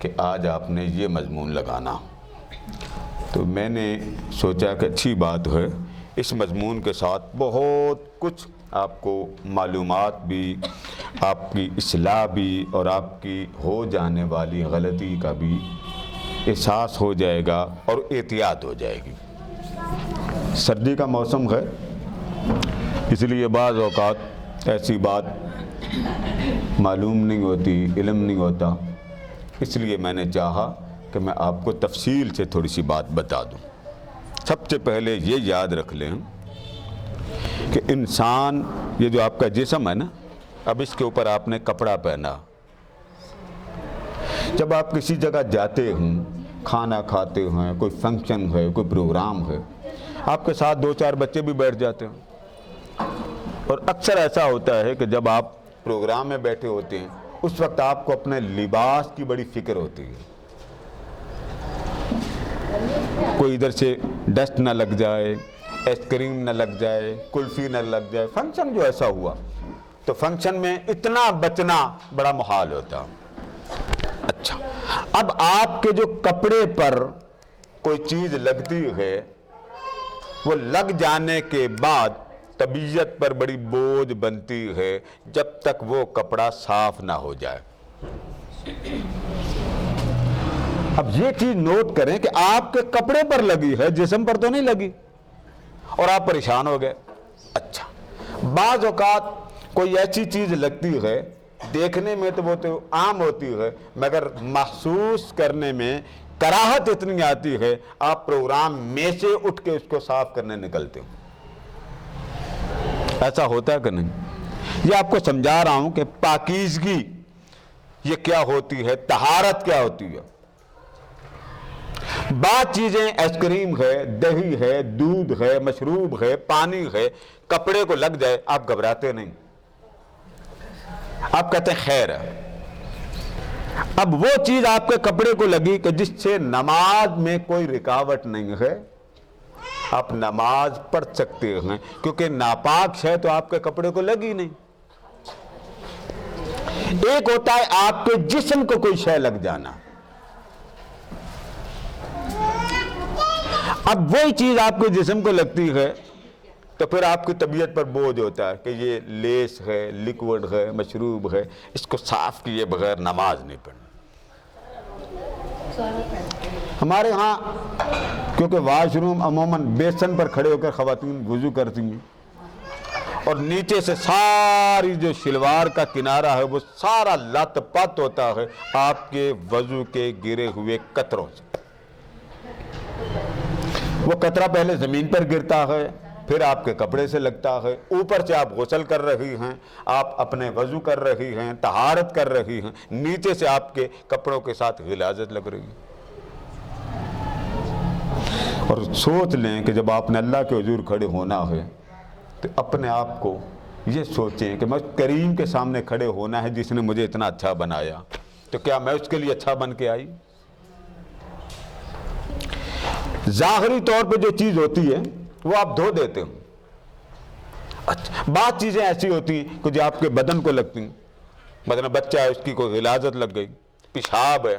کہ آج آپ نے یہ مضمون لگانا، تو میں نے سوچا کہ اچھی بات ہے، اس مضمون کے ساتھ بہت کچھ آپ کو معلومات بھی، آپ کی اصلاح بھی، اور آپ کی ہو جانے والی غلطی کا بھی احساس ہو جائے گا اور احتیاط ہو جائے گی۔ سردی کا موسم ہے، اس لیے بعض اوقات ایسی بات معلوم نہیں ہوتی، علم نہیں ہوتا، اس لیے میں نے چاہا کہ میں آپ کو تفصیل سے تھوڑی سی بات بتا دوں۔ سب سے پہلے یہ یاد رکھ لیں کہ انسان، یہ جو آپ کا جسم ہے نا، اب اس کے اوپر آپ نے کپڑا پہنا، جب آپ کسی جگہ جاتے ہوں، کھانا کھاتے ہیں، کوئی فنکشن ہے، کوئی پروگرام ہے، آپ کے ساتھ 2-4 بچے بھی بیٹھ جاتے ہیں، اور اکثر ایسا ہوتا ہے کہ جب آپ پروگرام میں بیٹھے ہوتے ہیں اس وقت آپ کو اپنے لباس کی بڑی فکر ہوتی ہے، کوئی ادھر سے ڈسٹ نہ لگ جائے، آئس کریم نہ لگ جائے، کلفی نہ لگ جائے۔ فنکشن جو ایسا ہوا تو فنکشن میں اتنا بچنا بڑا محال ہوتا۔ اچھا، اب آپ کے جو کپڑے پر کوئی چیز لگتی ہے، وہ لگ جانے کے بعد طبیعت پر بڑی بوجھ بنتی ہے جب تک وہ کپڑا صاف نہ ہو جائے۔ اب یہ چیز نوٹ کریں کہ آپ کے کپڑے پر لگی ہے، جسم پر تو نہیں لگی، اور آپ پریشان ہو گئے۔ اچھا، بعض اوقات کوئی ایسی چیز لگتی ہے، دیکھنے میں تو وہ تو عام ہوتی ہے، مگر محسوس کرنے میں کراہت اتنی آتی ہے، آپ پروگرام میں سے اٹھ کے اس کو صاف کرنے نکلتے ہو۔ ایسا ہوتا ہے کہ نہیں؟ یہ آپ کو سمجھا رہا ہوں کہ پاکیزگی یہ کیا ہوتی ہے، طہارت کیا ہوتی ہے۔ بعض چیزیں، آئس کریم ہے، دہی ہے، دودھ ہے، مشروب ہے، پانی ہے، کپڑے کو لگ جائے، آپ گھبراتے نہیں، آپ کہتے ہیں خیر ہے۔ اب وہ چیز آپ کے کپڑے کو لگی کہ جس سے نماز میں کوئی رکاوٹ نہیں ہے، آپ نماز پڑھ سکتے ہیں، کیونکہ ناپاک شے تو آپ کے کپڑے کو لگی نہیں۔ ایک ہوتا ہے آپ کے جسم کو کوئی شے لگ جانا، اب وہی چیز آپ کے جسم کو لگتی ہے تو پھر آپ کی طبیعت پر بوجھ ہوتا ہے کہ یہ لیس ہے، لیکوڈ ہے، مشروب ہے، اس کو صاف کیے بغیر نماز نہیں پڑھنی۔ ہمارے ہاں کیونکہ واش روم عموماً بیسن پر کھڑے ہو کر خواتین وضو کرتی ہیں، اور نیچے سے ساری جو شلوار کا کنارہ ہے وہ سارا لت پت ہوتا ہے آپ کے وضو کے گرے ہوئے قطروں سے۔ وہ قطرہ پہلے زمین پر گرتا ہے، پھر آپ کے کپڑے سے لگتا ہے، اوپر سے آپ غسل کر رہی ہیں، آپ اپنے وضو کر رہی ہیں، طہارت کر رہی ہیں، نیچے سے آپ کے کپڑوں کے ساتھ غلاظت لگ رہی ہے۔ اور سوچ لیں کہ جب آپ نے اللہ کے حضور کھڑے ہونا ہے تو اپنے آپ کو یہ سوچیں کہ میں کریم کے سامنے کھڑے ہونا ہے جس نے مجھے اتنا اچھا بنایا، تو کیا میں اس کے لیے اچھا بن کے آئی؟ ظاہری طور پہ جو چیز ہوتی ہے وہ آپ دھو دیتے ہو۔ اچھا، بعض چیزیں ایسی ہوتی ہیں کہ جو آپ کے بدن کو لگتی ہیں، مثلا بچہ ہے، اس کی کوئی غلاظت لگ گئی، پیشاب ہے،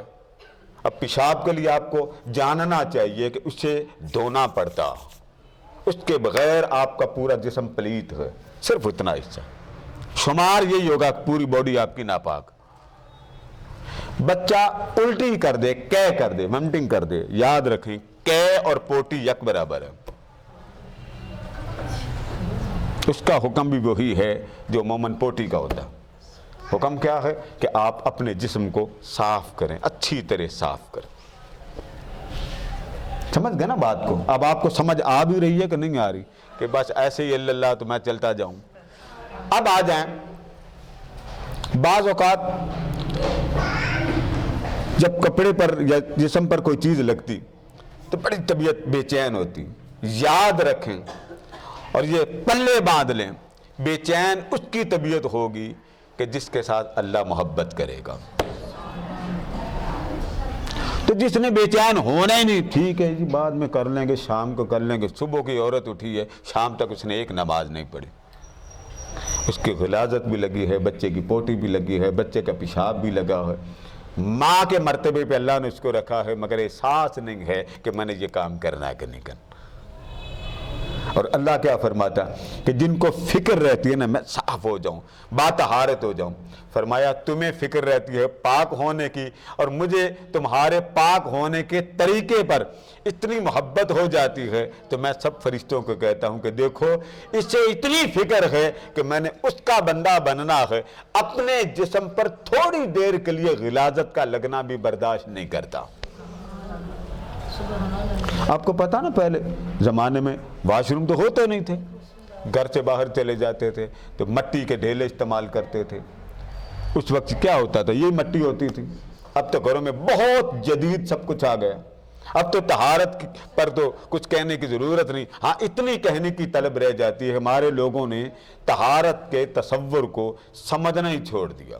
اب پیشاب کے لیے آپ کو جاننا چاہیے کہ اسے دھونا پڑتا، اس کے بغیر آپ کا پورا جسم پلیت ہے، صرف اتنا حصہ، شمار یہی ہوگا پوری باڈی آپ کی ناپاک۔ بچہ الٹی کر دے، کے کر دے، ومٹنگ کر دے، یاد رکھیں کے اور پوٹی یک برابر ہے، اس کا حکم بھی وہی ہے جو عموماً پوٹی کا ہوتا ہے۔ حکم کیا ہے کہ آپ اپنے جسم کو صاف کریں، اچھی طرح صاف کریں۔ سمجھ گئے نا بات کو؟ اب آپ کو سمجھ آ بھی رہی ہے کہ نہیں آ رہی کہ بس ایسے ہی اللہ تو میں چلتا جاؤں؟ اب آ جائیں، بعض اوقات جب کپڑے پر یا جسم پر کوئی چیز لگتی تو بڑی طبیعت بے چین ہوتی۔ یاد رکھیں اور یہ پلے باندھ لیں، بے چین اس کی طبیعت ہوگی کہ جس کے ساتھ اللہ محبت کرے گا۔ تو جس نے بے چین ہونا ہی نہیں، ٹھیک ہے جی بعد میں کر لیں گے، شام کو کر لیں گے، صبح کی عورت اٹھی ہے، شام تک اس نے ایک نماز نہیں پڑھی، اس کی غلاظت بھی لگی ہے، بچے کی پوٹی بھی لگی ہے، بچے کا پیشاب بھی لگا ہے، ماں کے مرتبے پہ اللہ نے اس کو رکھا ہے، مگر احساس نہیں ہے کہ میں نے یہ کام کرنا ہے کہ نہیں کرنا۔ اور اللہ کیا فرماتا کہ جن کو فکر رہتی ہے نا میں صاف ہو جاؤں، باطہارت ہو جاؤں، فرمایا تمہیں فکر رہتی ہے پاک ہونے کی، اور مجھے تمہارے پاک ہونے کے طریقے پر اتنی محبت ہو جاتی ہے تو میں سب فرشتوں کو کہتا ہوں کہ دیکھو اسے اتنی فکر ہے کہ میں نے اس کا بندہ بننا ہے، اپنے جسم پر تھوڑی دیر کے لیے غلاظت کا لگنا بھی برداشت نہیں کرتا۔ آپ کو پتا نا پہلے زمانے میں واش روم تو ہوتے نہیں تھے، گھر سے باہر چلے جاتے تھے تو مٹی کے ڈھیلے استعمال کرتے تھے۔ اس وقت کیا ہوتا تھا، یہ مٹی ہوتی تھی۔ اب تو گھروں میں بہت جدید سب کچھ آ گیا، اب تو طہارت پر تو کچھ کہنے کی ضرورت نہیں، ہاں اتنی کہنے کی طلب رہ جاتی ہے ہمارے لوگوں نے طہارت کے تصور کو سمجھنا ہی چھوڑ دیا۔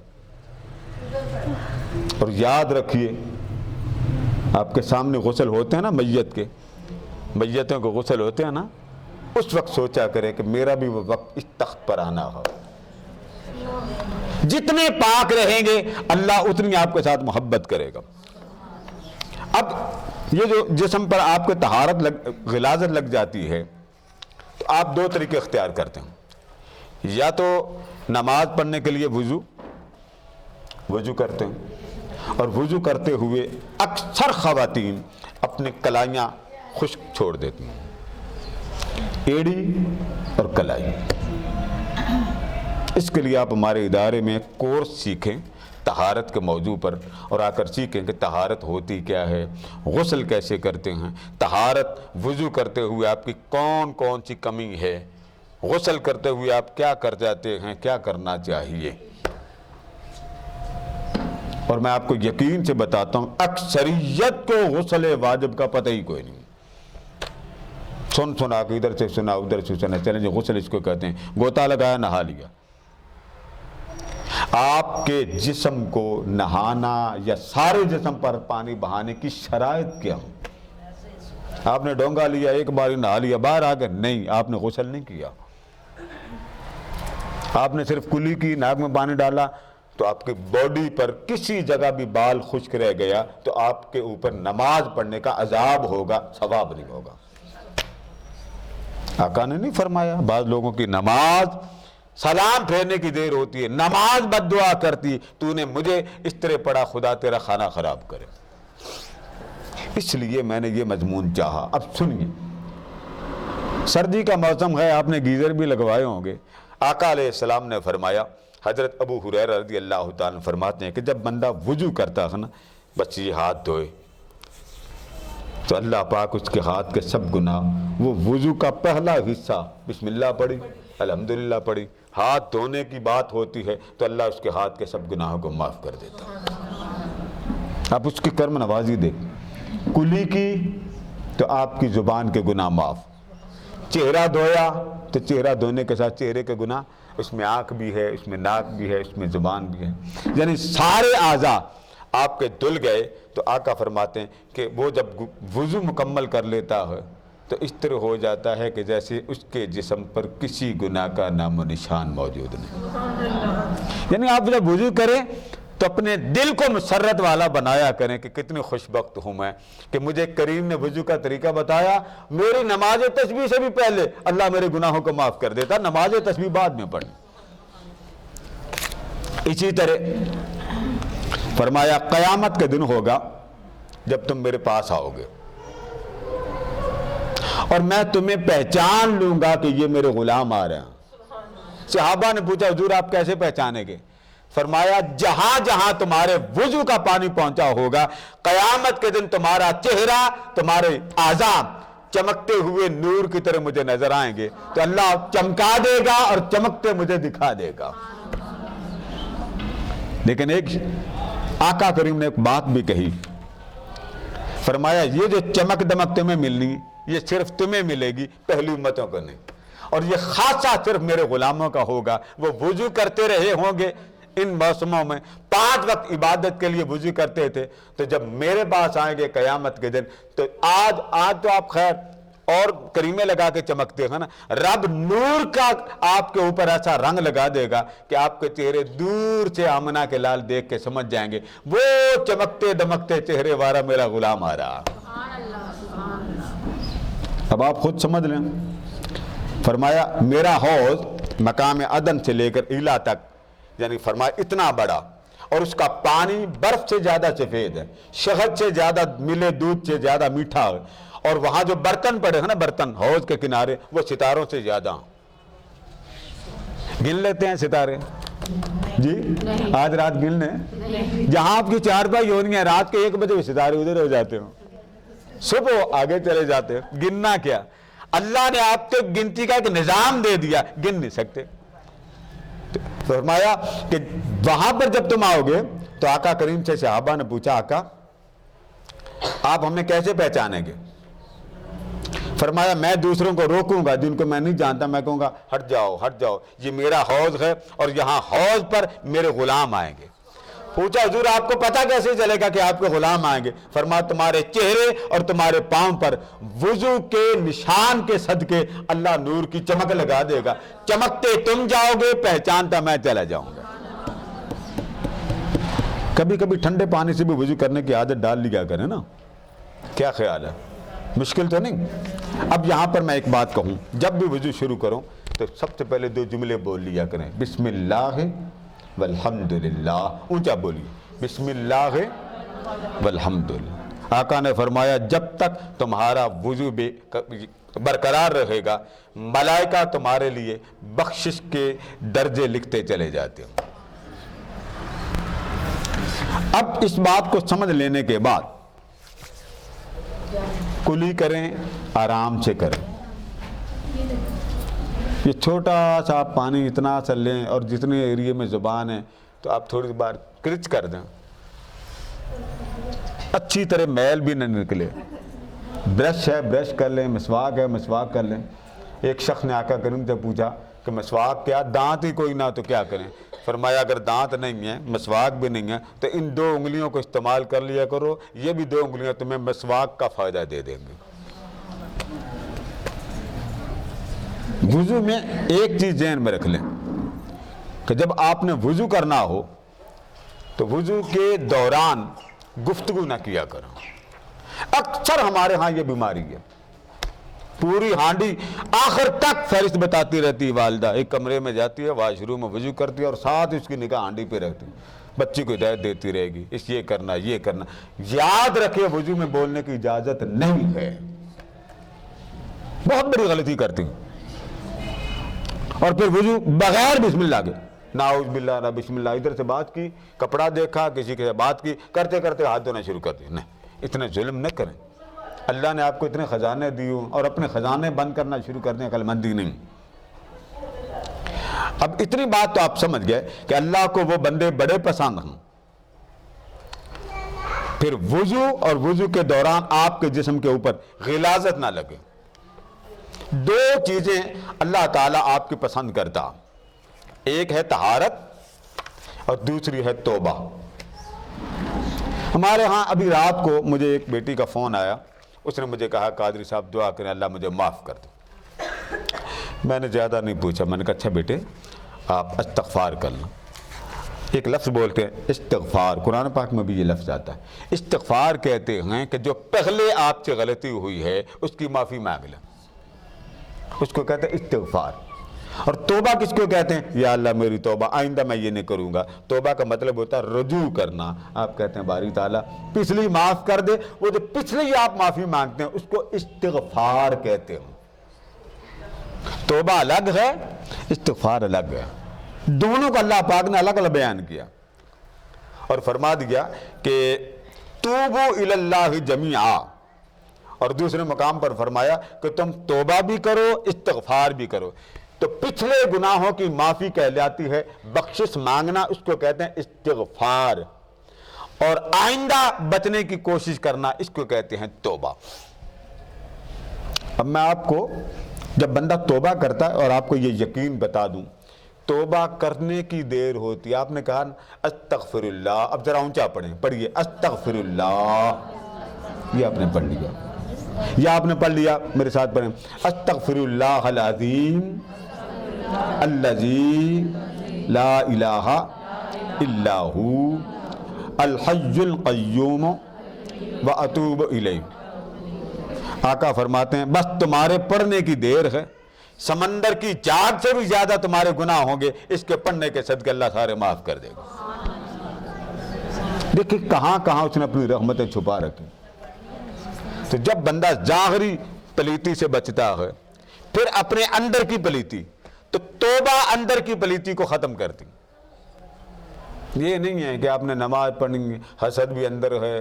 اور یاد رکھیے آپ کے سامنے غسل ہوتے ہیں نا میتوں کو غسل ہوتے ہیں نا، اس وقت سوچا کرے کہ میرا بھی وہ وقت اس تخت پر آنا ہو۔ جتنے پاک رہیں گے اللہ اتنی آپ کے ساتھ محبت کرے گا۔ اب یہ جو جسم پر آپ کے طہارت غلاظت لگ جاتی ہے تو آپ دو طریقے اختیار کرتے ہیں، یا تو نماز پڑھنے کے لیے وضو کرتے ہیں، اور وضو کرتے ہوئے اکثر خواتین اپنے کلائیاں خشک چھوڑ دیتی ہیں، ایڑی اور کلائی۔ اس کے لیے آپ ہمارے ادارے میں کورس سیکھیں طہارت کے موضوع پر، اور آ کر سیکھیں کہ طہارت ہوتی کیا ہے، غسل کیسے کرتے ہیں، طہارت وضو کرتے ہوئے آپ کی کون کون سی کمی ہے، غسل کرتے ہوئے آپ کیا کر جاتے ہیں، کیا کرنا چاہیے۔ اور میں آپ کو یقین سے بتاتا ہوں اکثریت کو غسل واجب کا پتہ ہی کوئی نہیں، سنا کہ ادھر سے سنا ادھر سے سنا، چلیں جی غسل اس کو کہتے ہیں، گوتا لگایا نہا لیا۔ آپ کے جسم کو نہانا یا سارے جسم پر پانی بہانے کی شرائط کیا ہوں؟ آپ نے ڈونگا لیا ایک بار نہا لیا باہر آ گئے، نہیں، آپ نے غسل نہیں کیا۔ آپ نے صرف کلی کی، ناک میں پانی ڈالا تو آپ کی باڈی پر کسی جگہ بھی بال خشک رہ گیا تو آپ کے اوپر نماز پڑھنے کا عذاب ہوگا، ثواب نہیں ہوگا۔ آقا نے نہیں فرمایا بعض لوگوں کی نماز سلام پھیرنے کی دیر ہوتی ہے، نماز بد دعا کرتی، تو نے مجھے اس طرح پڑھا خدا تیرا کھانا خراب کرے۔ اس لیے میں نے یہ مضمون چاہا۔ اب سنیے، سردی کا موسم ہے، آپ نے گیزر بھی لگوائے ہوں گے۔ آقا علیہ السلام نے فرمایا، حضرت ابو ہریرہ رضی اللہ تعالیٰ فرماتے ہیں کہ جب بندہ وضو کرتا ہے نا، بس یہ ہاتھ دھوئے تو اللہ پاک اس کے ہاتھ کے سب گناہ، وہ وضو کا پہلا حصہ بسم اللہ پڑھی، الحمدللہ پڑھی، ہاتھ دھونے کی بات ہوتی ہے تو اللہ اس کے ہاتھ کے سب گناہوں کو معاف کر دیتا۔ آپ اس کی کرم نوازی دیں، کلی کی تو آپ کی زبان کے گناہ معاف، چہرہ دھویا تو چہرہ دھونے کے ساتھ چہرے کے گناہ، اس میں آنکھ بھی ہے، اس میں ناک بھی ہے، اس میں زبان بھی ہے، یعنی سارے اعضاء آپ کے دھل گئے تو آقا فرماتے ہیں کہ وہ جب وضو مکمل کر لیتا ہے تو اس طرح ہو جاتا ہے کہ جیسے اس کے جسم پر کسی گناہ کا نام و نشان موجود نہیں۔ یعنی آپ جب وضو کریں تو اپنے دل کو مسرت والا بنایا کریں کہ کتنی خوش بخت ہوں میں کہ مجھے کریم نے وضو کا طریقہ بتایا، میری نماز تسبیح سے بھی پہلے اللہ میرے گناہوں کو معاف کر دیتا، نماز تسبیح بعد میں پڑھیں۔ اسی طرح فرمایا قیامت کے دن ہوگا جب تم میرے پاس آؤ گے اور میں تمہیں پہچان لوں گا کہ یہ میرے غلام آ رہے ہیں۔ صحابہ نے پوچھا حضور آپ کیسے پہچانیں گے؟ فرمایا جہاں جہاں تمہارے وضو کا پانی پہنچا ہوگا قیامت کے دن تمہارا چہرہ، تمہارے اعضاء چمکتے ہوئے نور کی طرح مجھے نظر آئیں گے تو اللہ چمکا دے گا اور چمکتے مجھے دکھا دے گا۔ لیکن ایک آقا کریم نے ایک بات بھی کہی، فرمایا یہ جو چمک دمک تمہیں ملنی یہ صرف تمہیں ملے گی، پہلی امتوں کو نہیں، اور یہ خاصہ صرف میرے غلاموں کا ہوگا۔ وہ وضو کرتے رہے ہوں گے ان موسموں میں، 5 وقت عبادت کے لیے وضو کرتے تھے، تو جب میرے پاس آئیں گے قیامت کے دن تو آج تو آپ خیر اور کریمے لگا کے چمکتے ہیں نا، رب نور کا آپ کے اوپر ایسا رنگ لگا دے گا کہ آپ کے چہرے دور سے آمنہ کے لال دیکھ کے سمجھ جائیں گے وہ چمکتے دمکتے چہرے والا میرا غلام آ رہا۔ اب آپ خود سمجھ لیں، فرمایا میرا حوض مقام عدن سے لے کر ایلا تک، یعنی فرمایا اتنا بڑا، اور اس کا پانی برف سے زیادہ سفید ہے، شہد سے زیادہ ملے دودھ سے زیادہ میٹھا ہے، اور وہاں جو برتن پڑے ہیں نا، برتن حوض کے کنارے، وہ ستاروں سے زیادہ۔ گن لیتے ہیں ستارے؟ جی آج رات گن لیں، جہاں آپ کی چارپائی ہونی ہے رات کے 1 بجے ستارے ادھر ہو جاتے ہوں، صبح آگے چلے جاتے ہیں۔ گننا کیا؟ اللہ نے آپ کو گنتی کا ایک نظام دے دیا، گن نہیں سکتے۔ فرمایا کہ وہاں پر جب تم آؤ گے تو آقا کریم سے صحابہ نے پوچھا آقا آپ ہمیں کیسے پہچانیں گے؟ فرمایا میں دوسروں کو روکوں گا جن کو میں نہیں جانتا، میں کہوں گا ہٹ جاؤ ہٹ جاؤ، یہ میرا حوض ہے اور یہاں حوض پر میرے غلام آئیں گے۔ پوچھا حضور آپ کو پتہ کیسے چلے گا کہ آپ کے غلام آئیں گے؟ فرمایا تمہارے چہرے اور تمہارے پاؤں پر وضو کے نشان کے صدقے اللہ نور کی چمک لگا دے گا، چمکتے تم جاؤ گے، پہچانتا میں چلا جاؤں گا۔ کبھی کبھی ٹھنڈے پانی سے بھی وضو کرنے کی عادت ڈال لیا کریں نا، کیا خیال ہے؟ مشکل تو نہیں۔ اب یہاں پر میں ایک بات کہوں، جب بھی وضو شروع کروں تو سب سے پہلے 2 جملے بول لیا کریں، بسم اللہ والحمدللہ، اونچا بولیے، بسم اللہ والحمدللہ۔ آقا نے فرمایا جب تک تمہارا وضو برقرار رہے گا ملائکہ تمہارے لیے بخشش کے درجے لکھتے چلے جاتے ہیں۔ اب اس بات کو سمجھ لینے کے بعد کلی کریں، آرام سے کریں۔ یہ چھوٹا سا آپ پانی اتنا سا لیں اور جتنے ایریے میں زبان ہے تو آپ تھوڑی بار کرچ کر دیں، اچھی طرح میل بھی نہ نکلے۔ برش ہے برش کر لیں، مسواک ہے مسواک کر لیں۔ ایک شخص نے آقا کریم سے پوچھا کہ مسواک کیا، دانت ہی کوئی نہ تو کیا کریں؟ فرمایا اگر دانت نہیں ہے مسواک بھی نہیں ہے تو ان 2 انگلیوں کو استعمال کر لیا کرو، یہ بھی 2 انگلیاں تمہیں مسواک کا فائدہ دے دیں گے۔ وضو میں ایک چیز ذہن میں رکھ لیں کہ جب آپ نے وضو کرنا ہو تو وضو کے دوران گفتگو نہ کیا کرو۔ اکثر ہمارے ہاں یہ بیماری ہے، پوری ہانڈی آخر تک فہرست بتاتی رہتی ہے والدہ، ایک کمرے میں جاتی ہے واش روم میں وضو کرتی ہے اور ساتھ اس کی نگاہ ہانڈی پہ رہتی ہے، بچی کو ہدایت دیتی رہے گی اس یہ کرنا یہ کرنا۔ یاد رکھے وضو میں بولنے کی اجازت نہیں ہے، بہت بڑی غلطی کرتی ہیں۔ اور پھر وضو بغیر بسم اللہ کے، ناؤذ باللہ نہ بسم اللہ، ادھر سے بات کی، کپڑا دیکھا، کسی کے بات کی، کرتے کرتے ہاتھ دھونا شروع کر دیا۔ نہیں، اتنے ظلم نہ کریں، اللہ نے آپ کو اتنے خزانے دیے اور اپنے خزانے بند کرنا شروع کر دیں، عقل مندی نہیں۔ اب اتنی بات تو آپ سمجھ گئے کہ اللہ کو وہ بندے بڑے پسند ہیں۔ پھر وضو اور وضو کے دوران آپ کے جسم کے اوپر غلاظت نہ لگے۔ 2 چیزیں اللہ تعالیٰ آپ کی پسند کرتا، ایک ہے طہارت اور دوسری ہے توبہ۔ ہمارے ہاں ابھی رات کو مجھے ایک بیٹی کا فون آیا، اس نے مجھے کہا قادری صاحب دعا کریں اللہ مجھے معاف کر دے۔ میں نے زیادہ نہیں پوچھا، میں نے کہا اچھا بیٹے آپ استغفار کر لیں۔ ایک لفظ بولتے ہیں استغفار، قرآن پاک میں بھی یہ لفظ آتا ہے۔ استغفار کہتے ہیں کہ جو پہلے آپ سے غلطی ہوئی ہے اس کی معافی مانگ لیں، اس کو کہتے ہیں استغفار۔ اور توبہ کس کو کہتے ہیں؟ یا اللہ میری توبہ، آئندہ میں یہ نہیں کروں گا۔ توبہ کا مطلب ہوتا ہے رجوع کرنا۔ آپ کہتے ہیں باری تعالیٰ پچھلی معاف کر دے، وہ جو پچھلی آپ معافی مانگتے ہیں اس کو استغفار کہتے ہیں۔ توبہ الگ ہے، استغفار الگ ہے، دونوں کو اللہ پاک نے الگ الگ بیان کیا اور فرما دیا کہ توبوا الی اللہ جمیعا، اور دوسرے مقام پر فرمایا کہ تم توبہ بھی کرو استغفار بھی کرو۔ تو پچھلے گناہوں کی معافی کہلاتی ہے بخشش مانگنا، اس کو کہتے ہیں استغفار، اور آئندہ بچنے کی کوشش کرنا اس کو کہتے ہیں توبہ۔ اب میں آپ کو جب بندہ توبہ کرتا ہے اور آپ کو یہ یقین بتا دوں، توبہ کرنے کی دیر ہوتی ہے۔ آپ نے کہا استغفر اللہ، اب ذرا اونچا پڑھیں، پڑھیے استغفر اللہ، یہ آپ نے پڑھ لیا۔ یا آپ نے پڑھ لیا، میرے ساتھ پڑھیں، استغفر اللہ العظیم الذی لا الہ الا ہو الحی القیوم واتوب الیہ۔ آقا فرماتے ہیں بس تمہارے پڑھنے کی دیر ہے، سمندر کی جاگ سے بھی زیادہ تمہارے گناہ ہوں گے، اس کے پڑھنے کے صدقے اللہ سارے معاف کر دے گا۔ دیکھیں کہاں کہاں اس نے اپنی رحمتیں چھپا رکھی۔ تو جب بندہ ظاہری پلیتی سے بچتا ہے، پھر اپنے اندر کی پلیتی، تو توبہ اندر کی پلیتی کو ختم کرتی۔ یہ نہیں ہے کہ آپ نے نماز پڑھنی، حسد بھی اندر ہے،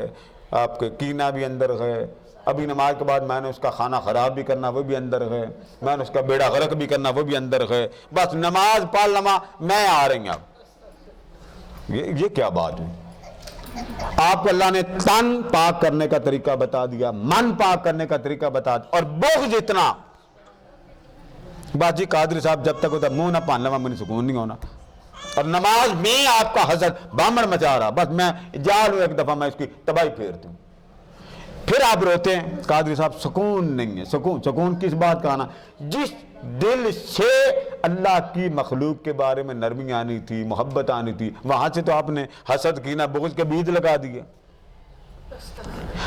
آپ کے کینہ بھی اندر ہے، ابھی نماز کے بعد میں نے اس کا کھانا خراب بھی کرنا وہ بھی اندر ہے، میں نے اس کا بیڑا غرق بھی کرنا وہ بھی اندر ہے، بس نماز پڑھ لما میں آ رہی ہوں۔ یہ کیا بات ہے؟ آپ کو اللہ نے تن پاک کرنے کا طریقہ بتا دیا، من پاک کرنے کا طریقہ بتا دیا، اور بغض اتنا، باجی قادری صاحب جب تک ادھر منہ نہ پان لما مجھے سکون نہیں ہونا، اور نماز میں آپ کا حسد بامڑ مچا رہا، بس میں جال ہوں ایک دفعہ میں اس کی تباہی پھیرتی ہوں، پھر آپ روتے ہیں قادری صاحب سکون نہیں ہے۔ سکون کس بات کا آنا؟ جس دل سے اللہ کی مخلوق کے بارے میں نرمی آنی تھی، محبت آنی تھی، وہاں سے تو آپ نے حسد کینہ بغض کے بیج لگا دیے۔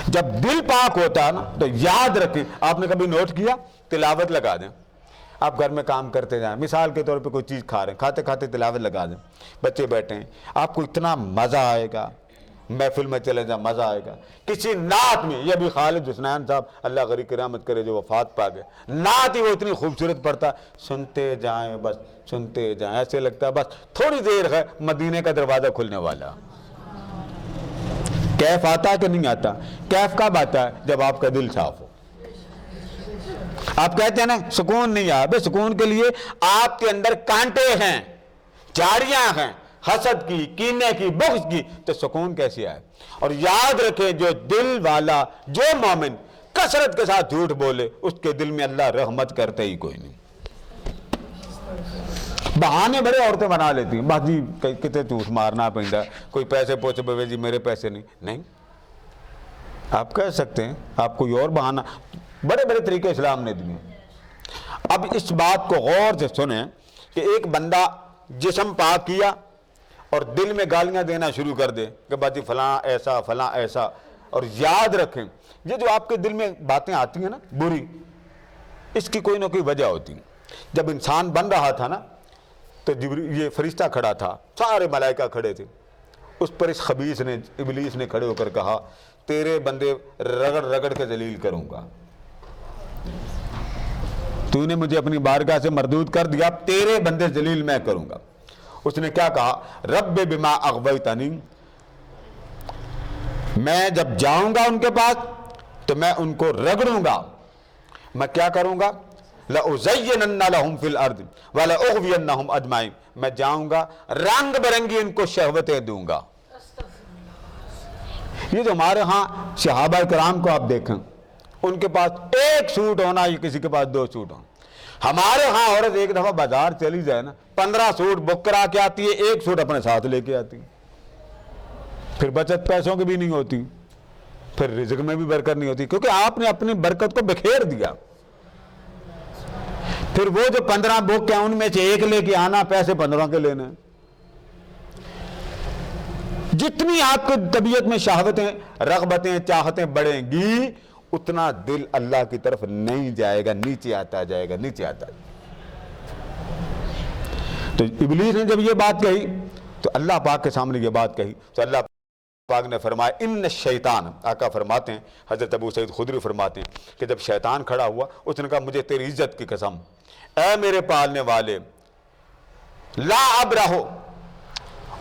جب دل پاک ہوتا ہے نا تو یاد رکھیں، آپ نے کبھی نوٹ کیا، تلاوت لگا دیں، آپ گھر میں کام کرتے جائیں، مثال کے طور پہ کوئی چیز کھا رہے ہیں، کھاتے کھاتے تلاوت لگا دیں، بچے بیٹھے ہیں، آپ کو اتنا مزہ آئے گا، محفل میں چلے جائیں مزہ آئے گا۔ کسی نعت میں، یہ بھی خالد حسنین صاحب اللہ غریق رحمت کرے جو وفات پا گئے، نعت ہی وہ اتنی خوبصورت پڑھتا، سنتے جائیں بس سنتے جائیں، ایسے لگتا ہے بس تھوڑی دیر ہے مدینے کا دروازہ کھلنے والا۔ کیف آتا ہے کہ نہیں آتا؟ کیف کب آتا ہے؟ جب آپ کا دل صاف ہو۔ آپ کہتے ہیں نا سکون نہیں آیا، بے سکون کے لیے آپ کے اندر کانٹے ہیں، جھاڑیاں ہیں، حسد کی، کینے کی، بغض کی، تو سکون کیسے آئے؟ اور یاد رکھیں جو دل والا، جو مومن کثرت کے ساتھ جھوٹ بولے، اس کے دل میں اللہ رحمت کرتے ہی کوئی نہیں۔ بہانے بڑے عورتیں بنا لیتی ہیں، بس جی کتے جھوٹ مارنا پہنتا، کوئی پیسے پوچھے بے جی میرے پیسے نہیں، آپ کہہ سکتے ہیں، آپ کوئی اور بہانہ، بڑے بڑے طریقے اسلام نے دیے۔ اب اس بات کو غور سے سنیں کہ ایک بندہ جسم پاک کیا اور دل میں گالیاں دینا شروع کر دے کہ باجی فلاں ایسا فلاں ایسا، اور یاد رکھیں یہ جو آپ کے دل میں باتیں آتی ہیں نا بری، اس کی کوئی نہ کوئی وجہ ہوتی ہے۔ جب انسان بن رہا تھا نا تو یہ فرشتہ کھڑا تھا، سارے ملائکہ کھڑے تھے، اس پر اس خبیث نے، ابلیس نے کھڑے ہو کر کہا تیرے بندے رگڑ رگڑ کے ذلیل کروں گا، تو نے مجھے اپنی بارگاہ سے مردود کر دیا، تیرے بندے ذلیل میں کروں گا۔ اس نے کیا کہا؟ رب بما اغویتنی، میں جب جاؤں گا ان کے پاس تو میں ان کو رگڑوں گا، میں کیا کروں گا؟ لَأُزَيِّنَنَّ لَهُمْ فِي الْأَرْضِ وَلَأُغْوِيَنَّهُمْ أَجْمَعِينَ، میں جاؤں گا رنگ برنگی ان کو شہوتیں دوں گا۔ یہ جو ہمارے ہاں صحابہ کرام کو آپ دیکھیں، ان کے پاس ایک سوٹ ہونا، یہ کسی کے پاس 2 سوٹ ہونا۔ ہمارے ہاں عورت ایک دفعہ بازار چلی جائے نا 15 سوٹ بک کرا کے آتی ہے، 1 سوٹ اپنے ساتھ لے کے آتی، پھر بچت پیسوں کی بھی نہیں ہوتی، پھر رزق میں بھی برکت نہیں ہوتی، کیونکہ آپ نے اپنی برکت کو بکھیر دیا۔ پھر وہ جو 15 بک ہیں ان میں سے 1 لے کے آنا، پیسے 15 کے لینے۔ جتنی آپ کی طبیعت میں شہوتیں، رغبتیں، چاہتیں بڑھیں گی، اتنا دل اللہ کی طرف نہیں جائے گا، نیچے آتا جائے گا، نیچے آتا جائے گا۔ تو ابلیس نے جب یہ بات کہی تو اللہ پاک کے سامنے یہ بات کہی تو اللہ پاک نے فرمایا ان الشیطان، آقا فرماتے ہیں، حضرت ابو سعید خدری فرماتے ہیں کہ جب شیطان کھڑا ہوا اس نے کہا مجھے تیری عزت کی قسم، اے میرے پالنے والے، لا ابرہو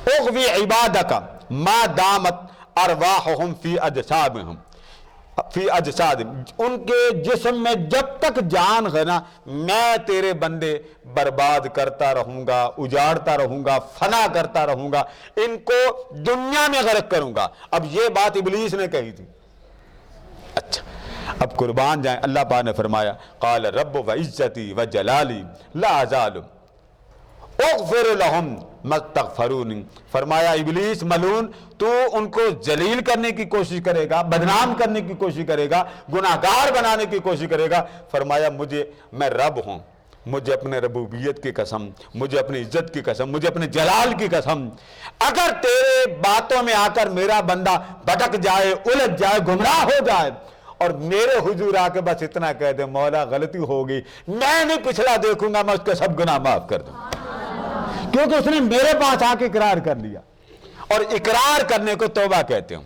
اغوی عبادک ما دامت ارواحہم فی اجسادہم، ان کے جسم میں جب تک جان ہے نا، میں تیرے بندے برباد کرتا رہوں گا، اجاڑتا رہوں گا، فنا کرتا رہوں گا، ان کو دنیا میں غرق کروں گا۔ اب یہ بات ابلیس نے کہی تھی۔ اچھا اب قربان جائیں، اللہ پاک نے فرمایا قال رب وعزتی وجلالی لا ازال اغفر لہم مستغفرون، فرمایا ابلیس ملعون تو ان کو ذلیل کرنے کی کوشش کرے گا، بدنام کرنے کی کوشش کرے گا، گناہگار بنانے کی کوشش کرے گا۔ فرمایا میں رب ہوں، مجھے اپنے ربوبیت کی قسم، مجھے اپنی عزت کی قسم، مجھے اپنے جلال کی قسم، اگر تیرے باتوں میں آ کر میرا بندہ بھٹک جائے، الجھ جائے، گمراہ ہو جائے اور میرے حضور آ کے بس اتنا کہہ دے مولا غلطی ہوگی، میں نہیں پچھلا دیکھوں گا، میں اس کے سب گناہ معاف کر دوں، کیونکہ اس نے میرے پاس آ کے اقرار کر لیا۔ اور اقرار کرنے کو توبہ کہتے ہیں۔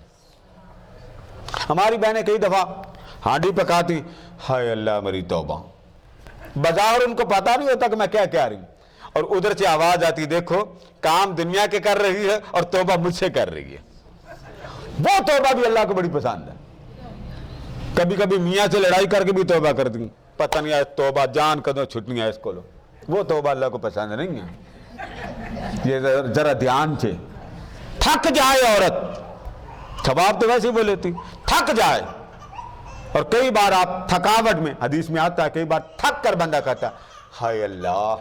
ہماری بہنیں کئی دفعہ ہانڈی پکاتی، ہائے اللہ میری توبہ، بظاہر ان کو پتا نہیں ہوتا کہ میں کیا کہہ رہی ہوں، اور ادھر سے آواز آتی دیکھو کام دنیا کے کر رہی ہے اور توبہ مجھ سے کر رہی ہے۔ وہ توبہ بھی اللہ کو بڑی پسند ہے۔ کبھی کبھی میاں سے لڑائی کر کے بھی توبہ کر دیں، پتہ نہیں ہے توبہ جان کدوں چھٹنی ہے اس کو لو، وہ توبہ اللہ کو پسند نہیں ہے۔ یہ ذرا دھیان سے تھک جائے عورت، ثواب تو ویسے ہی بولے تھی، تھک جائے، اور کئی بار آپ تھکاوٹ میں، حدیث میں آتا ہے کئی بار تھک کر بندہ کہتا ہائے اللہ،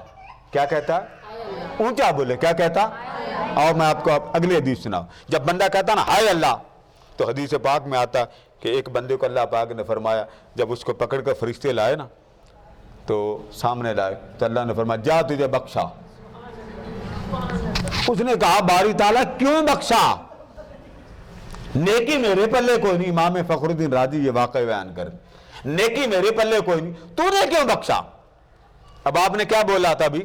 کیا کہتا ہے؟ اونچا بولے، کیا کہتا؟ اور میں آپ کو اگلی حدیث سناؤں، جب بندہ کہتا نا ہائے اللہ، تو حدیث پاک میں آتا کہ ایک بندے کو اللہ پاک نے فرمایا جب اس کو پکڑ کر فرشتے لائے نا تو سامنے لائے تو اللہ نے فرمایا جا تجھے بخشا۔ اس نے کہا باری تعالیٰ کیوں بخشا؟ نیکی میرے پلے کوئی نہیں، امام فخر الدین رازی یہ واقعہ بیان کر، نیکی میرے پلے کوئی نہیں، تو نے کیوں بخشا؟ اب آپ نے کیا بولا تھا بھی؟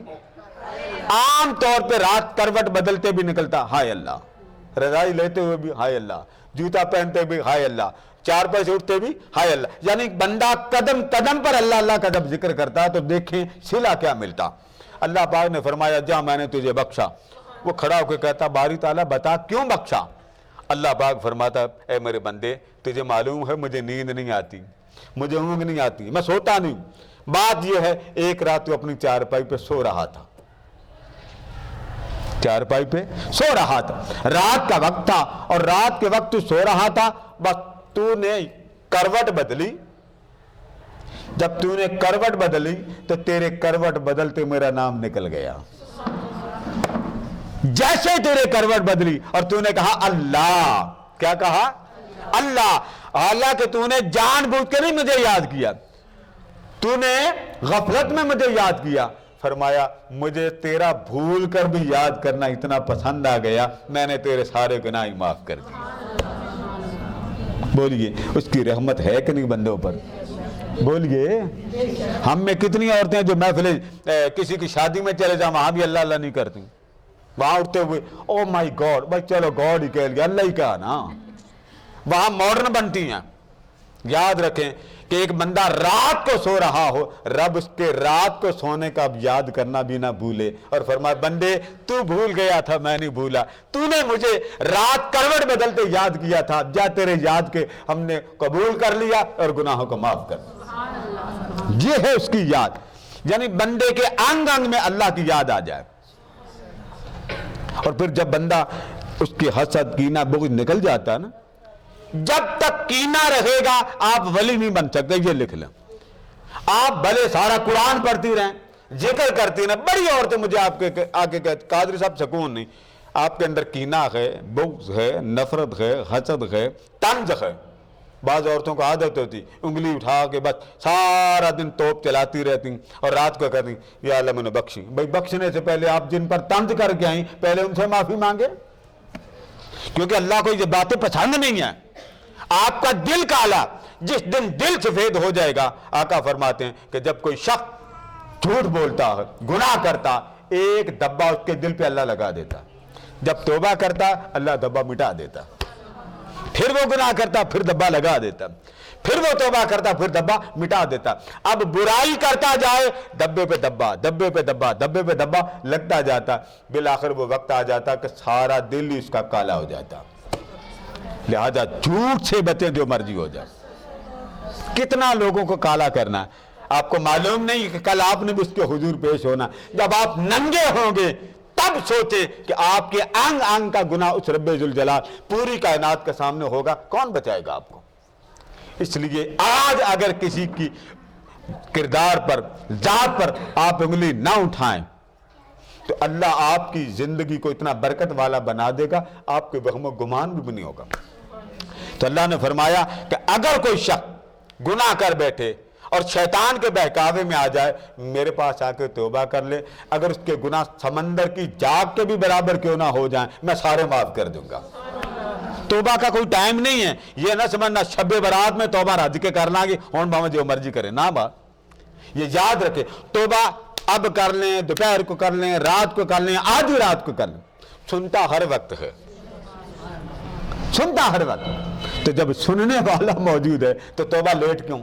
عام طور پہ رات کروٹ بدلتے بھی نکلتا ہائے اللہ، رضائی لیتے ہوئے بھی ہائے اللہ، جوتا پہنتے بھی ہائے اللہ، چار پیسے اٹھتے بھی ہائے اللہ، یعنی بندہ قدم قدم پر اللہ اللہ کا جب ذکر کرتا ہے تو دیکھیں صلہ کیا ملتا۔ اللہ پاک نے فرمایا جا میں نے تجھے بخشا۔ وہ کھڑا ہو کے کہتا باری تعالیٰ بتا کیوں بخشا؟ اللہ پاک فرماتا اے میرے بندے تجھے معلوم ہے مجھے نیند نہیں آتی، مجھے اونگ نہیں آتی، میں سوتا نہیں ہوں۔ بات یہ ہے ایک رات تو اپنی چارپائی پہ سو رہا تھا، چارپائی پہ سو رہا تھا، رات کا وقت تھا، اور رات کے وقت تو سو رہا تھا، بس تو نے کروٹ بدلی، جب تو نے کروٹ بدلی تو تیرے کروٹ بدلتے میرا نام نکل گیا۔ جیسے تیرے کروٹ بدلی اور تو نے کہا اللہ، کیا کہا؟ اللہ، حالانکہ تو نے جان بوجھ کے نہیں مجھے یاد کیا، تو نے غفلت میں مجھے یاد کیا۔ فرمایا مجھے تیرا بھول کر بھی یاد کرنا اتنا پسند آ گیا، میں نے تیرے سارے گناہ معاف کر دیے۔ بولیے اس کی رحمت ہے کہ نہیں بندوں پر؟ بولیے ہم میں کتنی عورتیں ہیں جو محفل کسی کی شادی میں چلے جائیں وہاں بھی اللہ اللہ نہیں کرتی، وہاں اٹھتے ہوئے او مائی گاڈ، بھائی چلو گاڈ ہی کہہ لیا، اللہ ہی کہا نا، وہاں ماڈرن بنتی ہیں۔ یاد رکھیں کہ ایک بندہ رات کو سو رہا ہو، رب اس کے رات کو سونے کا اب یاد کرنا بھی نہ بھولے، اور فرمایا بندے تو بھول گیا تھا میں نہیں بھولا، تو نے مجھے رات کروٹ بدلتے یاد کیا تھا، جا تیرے یاد کے ہم نے قبول کر لیا اور گناہوں کو معاف کر دیا۔ یہ ہے اس کی یاد، یعنی بندے کے انگ انگ میں اللہ کی یاد آ جائے۔ اور پھر جب بندہ اس کی حسد کینہ بغض نکل جاتا ہے نا، جب تک کینہ رہے گا آپ ولی نہیں بن سکتے، یہ لکھ لیں۔ آپ بھلے سارا قرآن پڑھتی رہیں، ذکر کرتی رہیں، بڑی عورتیں مجھے آپ کے آگے کہتے قادری صاحب سکون نہیں، آپ کے اندر کینہ ہے، بغض ہے، نفرت ہے، حسد ہے، طنز ہے۔ بعض عورتوں کو عادت ہوتی انگلی اٹھا کے بس سارا دن توپ چلاتی رہتی اور رات کو کہتی یا اللہ میں نے بخشی۔ بھائی بخشنے سے پہلے آپ جن پر طنز کر کے آئیں پہلے ان سے معافی مانگے، کیونکہ اللہ کو یہ باتیں پسند نہیں ہیں۔ آپ کا دل کالا، جس دن دل سفید ہو جائے گا، آقا فرماتے ہیں کہ جب کوئی شخص جھوٹ بولتا ہے، گناہ کرتا، ایک دبا اس کے دل پہ اللہ لگا دیتا، جب توبہ کرتا اللہ دبا مٹا دیتا، پھر وہ گناہ کرتا پھر دبا لگا دیتا، پھر وہ توبہ کرتا پھر دبا مٹا دیتا۔ اب برائی کرتا جائے دبے پہ دبا، دبے پہ دبا، دبے پہ دبا لگتا جاتا، بالآخر وہ وقت آ جاتا کہ سارا دل ہی اس کا کالا ہو جاتا۔ لہذا جھوٹ سے بچیں جو مرضی ہو جائے۔ کتنا لوگوں کو کالا کرنا ہے، آپ کو معلوم نہیں کہ کل آپ نے بھی اس کے حضور پیش ہونا، جب آپ ننگے ہوں گے تب سوچے کہ آپ کے انگ انگ کا گناہ اس رب ذوالجلال پوری کائنات کے سامنے ہوگا، کون بچائے گا آپ کو؟ اس لیے آج اگر کسی کی کردار پر، ذات پر آپ انگلی نہ اٹھائیں، تو اللہ آپ کی زندگی کو اتنا برکت والا بنا دے گا، آپ کے وہم و گمان بھی نہیں ہوگا۔ تو اللہ نے فرمایا کہ اگر کوئی شخص گناہ کر بیٹھے اور شیطان کے بہکاوے میں آ جائے، میرے پاس آ کے توبہ کر لے، اگر اس کے گناہ سمندر کی جاگ کے بھی برابر کیوں نہ ہو جائیں، میں سارے معاف کر دوں گا۔ توبہ کا کوئی ٹائم نہیں ہے، یہ نہ سمجھنا شب برات میں توبہ رج کے کرنا گی ہون بھاویں جو مرضی کرے، نہ بات یہ یاد رکھے، توبہ اب کر لیں، دوپہر کو کر لیں، رات کو کر لیں، آدھی رات کو کر لیں، سنتا ہر وقت ہے، سنتا ہر وقت۔ تو جب سننے والا موجود ہے تو توبہ لیٹ کیوں؟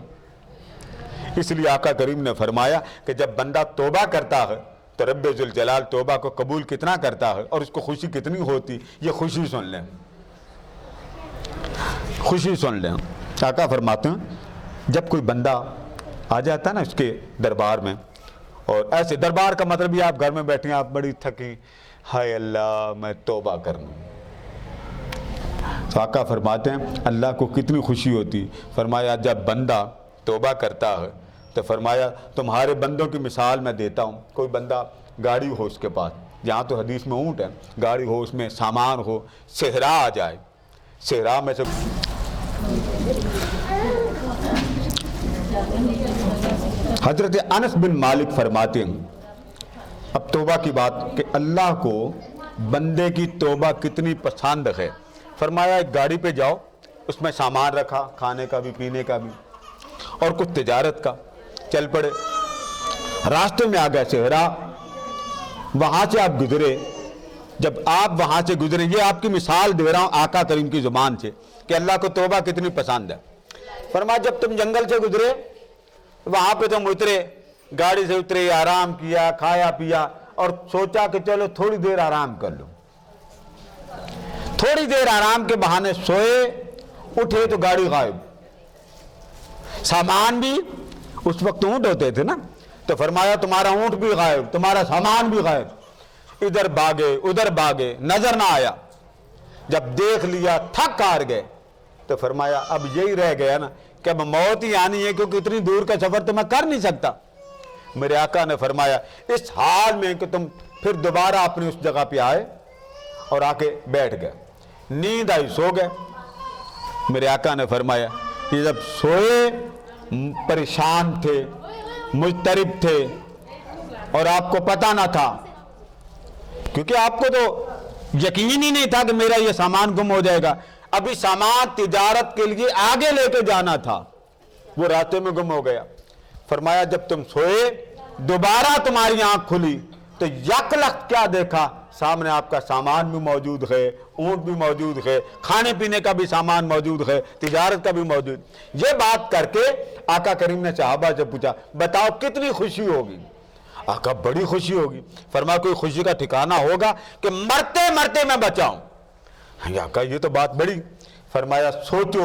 اس لیے آقا کریم نے فرمایا کہ جب بندہ توبہ کرتا ہے تو رب ذوالجلال توبہ کو قبول کتنا کرتا ہے اور اس کو خوشی کتنی ہوتی، یہ خوشی سن لیں، خوشی سن لیں۔ آقا فرماتے ہیں جب کوئی بندہ آ جاتا ہے نا اس کے دربار میں، اور ایسے دربار کا مطلب یہ آپ گھر میں بیٹھیں، آپ بڑی تھکی، ہائے اللہ میں توبہ کروں، تو آقا فرماتے ہیں اللہ کو کتنی خوشی ہوتی۔ فرمایا جب بندہ توبہ کرتا ہے تو فرمایا تمہارے بندوں کی مثال میں دیتا ہوں، کوئی بندہ گاڑی ہو اس کے پاس، جہاں تو حدیث میں اونٹ ہے، گاڑی ہو اس میں سامان ہو، صحرا آ جائے، صحرا میں سے حضرت انس بن مالک فرماتے ہیں، اب توبہ کی بات کہ اللہ کو بندے کی توبہ کتنی پسند ہے۔ فرمایا ایک گاڑی پہ جاؤ، اس میں سامان رکھا، کھانے کا بھی پینے کا بھی اور کچھ تجارت کا، چل پڑے، راستے میں آ گئے صحرا، وہاں سے آپ گزرے، جب آپ وہاں سے گزرے، یہ آپ کی مثال دے رہا ہوں آقا کریم کی زبان سے کہ اللہ کو توبہ کتنی پسند ہے۔ فرمایا جب تم جنگل سے گزرے، وہاں پہ تم اترے، گاڑی سے اترے، آرام کیا، کھایا پیا اور سوچا کہ چلو تھوڑی دیر آرام کر لو، تھوڑی دیر آرام کے بہانے سوئے، اٹھے تو گاڑی غائب، سامان بھی، اس وقت اونٹ ہوتے تھے نا، تو فرمایا تمہارا اونٹ بھی غائب، تمہارا سامان بھی غائب، ادھر بھاگے ادھر بھاگے، نظر نہ آیا، جب دیکھ لیا تھک ہار گئے، تو فرمایا اب یہی رہ گیا نا کہ اب موت ہی آنی ہے، کیونکہ اتنی دور کا سفر تو میں کر نہیں سکتا۔ میرے آقا نے فرمایا اس حال میں کہ تم پھر دوبارہ اپنی اس جگہ پہ آئے اور آ کے بیٹھ گئے، نیند آئی، سو گئے۔ میرے آقا نے فرمایا کہ جب سوئے پریشان تھے، مضطرب تھے اور آپ کو پتہ نہ تھا، کیونکہ آپ کو تو یقین ہی نہیں تھا کہ میرا یہ سامان گم ہو جائے گا، ابھی سامان تجارت کے لیے آگے لے کے جانا تھا، وہ راستے میں گم ہو گیا۔ فرمایا جب تم سوئے دوبارہ تمہاری آنکھ کھلی تو یک لخت کیا دیکھا، سامنے آپ کا سامان بھی موجود ہے، اونٹ بھی موجود ہے، کھانے پینے کا بھی سامان موجود ہے، تجارت کا بھی موجود۔ یہ بات کر کے آقا کریم نے صحابہ سے پوچھا بتاؤ کتنی خوشی ہوگی؟ آقا بڑی خوشی ہوگی۔ فرمایا کوئی خوشی کا ٹھکانہ ہوگا کہ مرتے مرتے میں بچاؤں؟ آقا یہ تو بات بڑی۔ فرمایا سوچو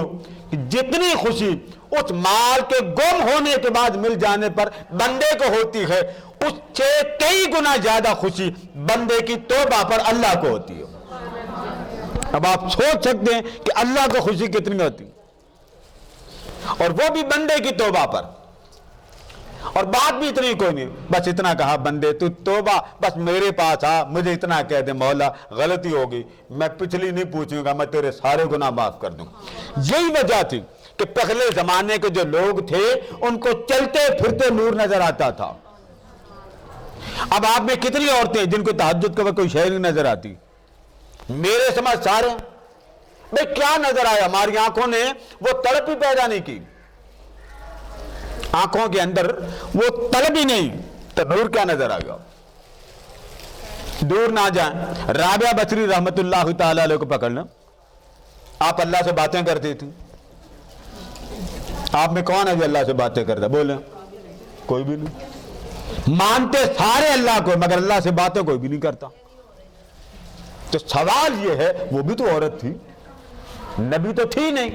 کہ جتنی خوشی اس مال کے گم ہونے کے بعد مل جانے پر بندے کو ہوتی ہے، اس سے کئی گنا زیادہ خوشی بندے کی توبہ پر اللہ کو ہوتی ہے۔ اب آپ سوچ سکتے ہیں کہ اللہ کو خوشی کتنی ہوتی، اور وہ بھی بندے کی توبہ پر، اور بات بھی اتنی کوئی نہیں، بس اتنا کہا بندے تو توبہ بس میرے پاس آ، مجھے اتنا کہہ دے مولا غلطی ہوگی، میں پچھلی نہیں پوچھوں گا، میں تیرے سارے گناہ معاف کر دوں۔ یہی وجہ تھی کہ پہلے زمانے کے جو لوگ تھے ان کو چلتے پھرتے نور نظر آتا تھا۔ اب آپ میں کتنی عورتیں جن کو تہجد کے وقت کوئی شے نہیں نظر آتی؟ میرے سمجھ سارے بھئی کیا نظر آیا؟ ہماری آنکھوں نے وہ طلب ہی پیدا نہیں کی، آنکھوں کے اندر وہ طلب ہی نہیں، تو نور کیا نظر آ گیا؟ دور نہ جائیں، رابعہ بصری رحمت اللہ تعالی علیہ کو پکڑ لیں، آپ اللہ سے باتیں کرتی تھی، آپ میں کون ہے جو اللہ سے باتیں کرتا؟ بولیں کوئی بھی نہیں، مانتے سارے اللہ کو مگر اللہ سے باتیں کوئی بھی نہیں کرتا۔ تو سوال یہ ہے وہ بھی تو عورت تھی، نبی تو تھی نہیں،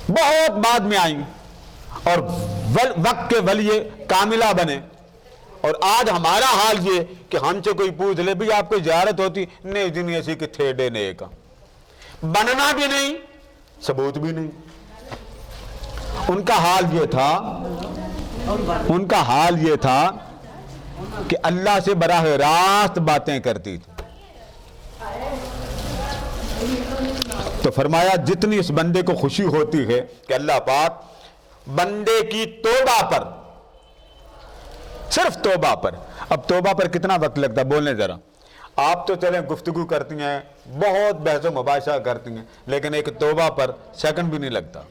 بہت بعد میں آئیں اور وقت کے ولی کاملہ بنے، اور آج ہمارا حال یہ کہ ہم سے کوئی پوچھ لے بھی آپ کو زیارت ہوتی نہیں دن ایسی کہ تھے ڈے نے کا بننا بھی نہیں، ثبوت بھی نہیں۔ ان کا حال یہ تھا کہ اللہ سے براہ راست باتیں کرتی تھی. تو فرمایا جتنی اس بندے کو خوشی ہوتی ہے کہ اللہ پاک بندے کی توبہ پر، صرف توبہ پر، اب توبہ پر کتنا وقت لگتا ہے بولنے ذرا. آپ تو چلیں گفتگو کرتی ہیں، بہت بحث و مباحثہ کرتی ہیں، لیکن ایک توبہ پر سیکنڈ بھی نہیں لگتا.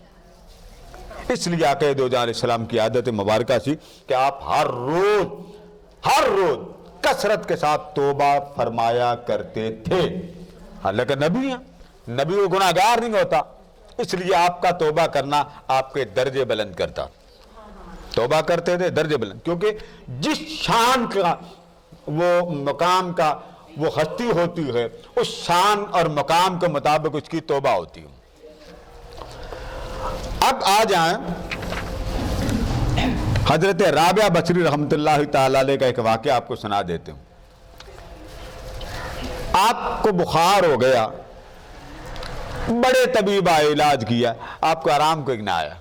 اس لیے آقا دو جہاں علیہ السلام کی عادت مبارکہ سی کہ آپ ہر روز کثرت کے ساتھ توبہ فرمایا کرتے تھے. حالانکہ نبی ہیں، نبی وہ گناہ گار نہیں ہوتا، اس لیے آپ کا توبہ کرنا آپ کے درجے بلند کرتا. توبہ کرتے تھے درجے بلند، کیونکہ جس شان کا وہ مقام کا وہ ہستی ہوتی ہے، اس شان اور مقام کے مطابق اس کی توبہ ہوتی ہے. اب آ جائیں حضرت رابعہ بصری رحمۃ اللہ تعالی علیہ کا ایک واقعہ آپ کو سنا دیتے ہوں. آپ کو بخار ہو گیا، بڑے طبیب آئے، علاج کیا، آپ کو آرام کو نہ آیا.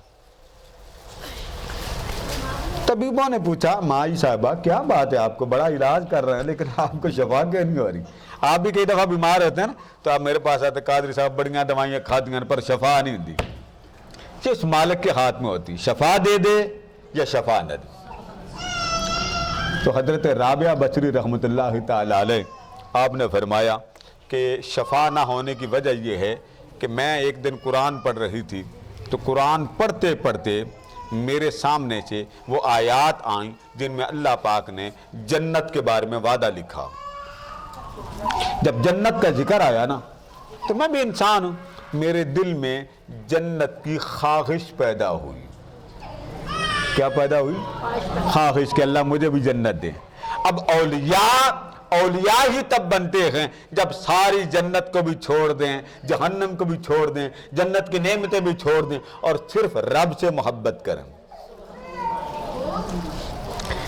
طبیبوں نے پوچھا مائی صاحبہ کیا بات ہے، آپ کو بڑا علاج کر رہے ہیں لیکن آپ کو شفا کیوں نہیں ہو رہی؟ آپ بھی کئی دفعہ بیمار ہوتے ہیں نا تو آپ میرے پاس آتے، قادری صاحب بڑیاں دوائیاں کھاتی ہیں پر شفا نہیں ہوتی. یہ اس مالک کے ہاتھ میں ہوتی، شفا دے دے یا شفا نہ دے. تو حضرت رابعہ بصری رحمۃ اللہ تعالی علیہ آپ نے فرمایا کہ شفا نہ ہونے کی وجہ یہ ہے کہ میں ایک دن قرآن پڑھ رہی تھی، تو قرآن پڑھتے پڑھتے میرے سامنے سے وہ آیات آئیں جن میں اللہ پاک نے جنت کے بارے میں وعدہ لکھا. جب جنت کا ذکر آیا نا تو میں بھی انسان ہوں، میرے دل میں جنت کی خواہش پیدا ہوئی. کیا پیدا ہوئی؟ خواہش کہ اللہ مجھے بھی جنت دے. اب اولیاء ہی تب بنتے ہیں جب ساری جنت کو بھی چھوڑ دیں، جہنم کو بھی چھوڑ دیں، جنت کی نعمتیں بھی چھوڑ دیں اور صرف رب سے محبت کریں.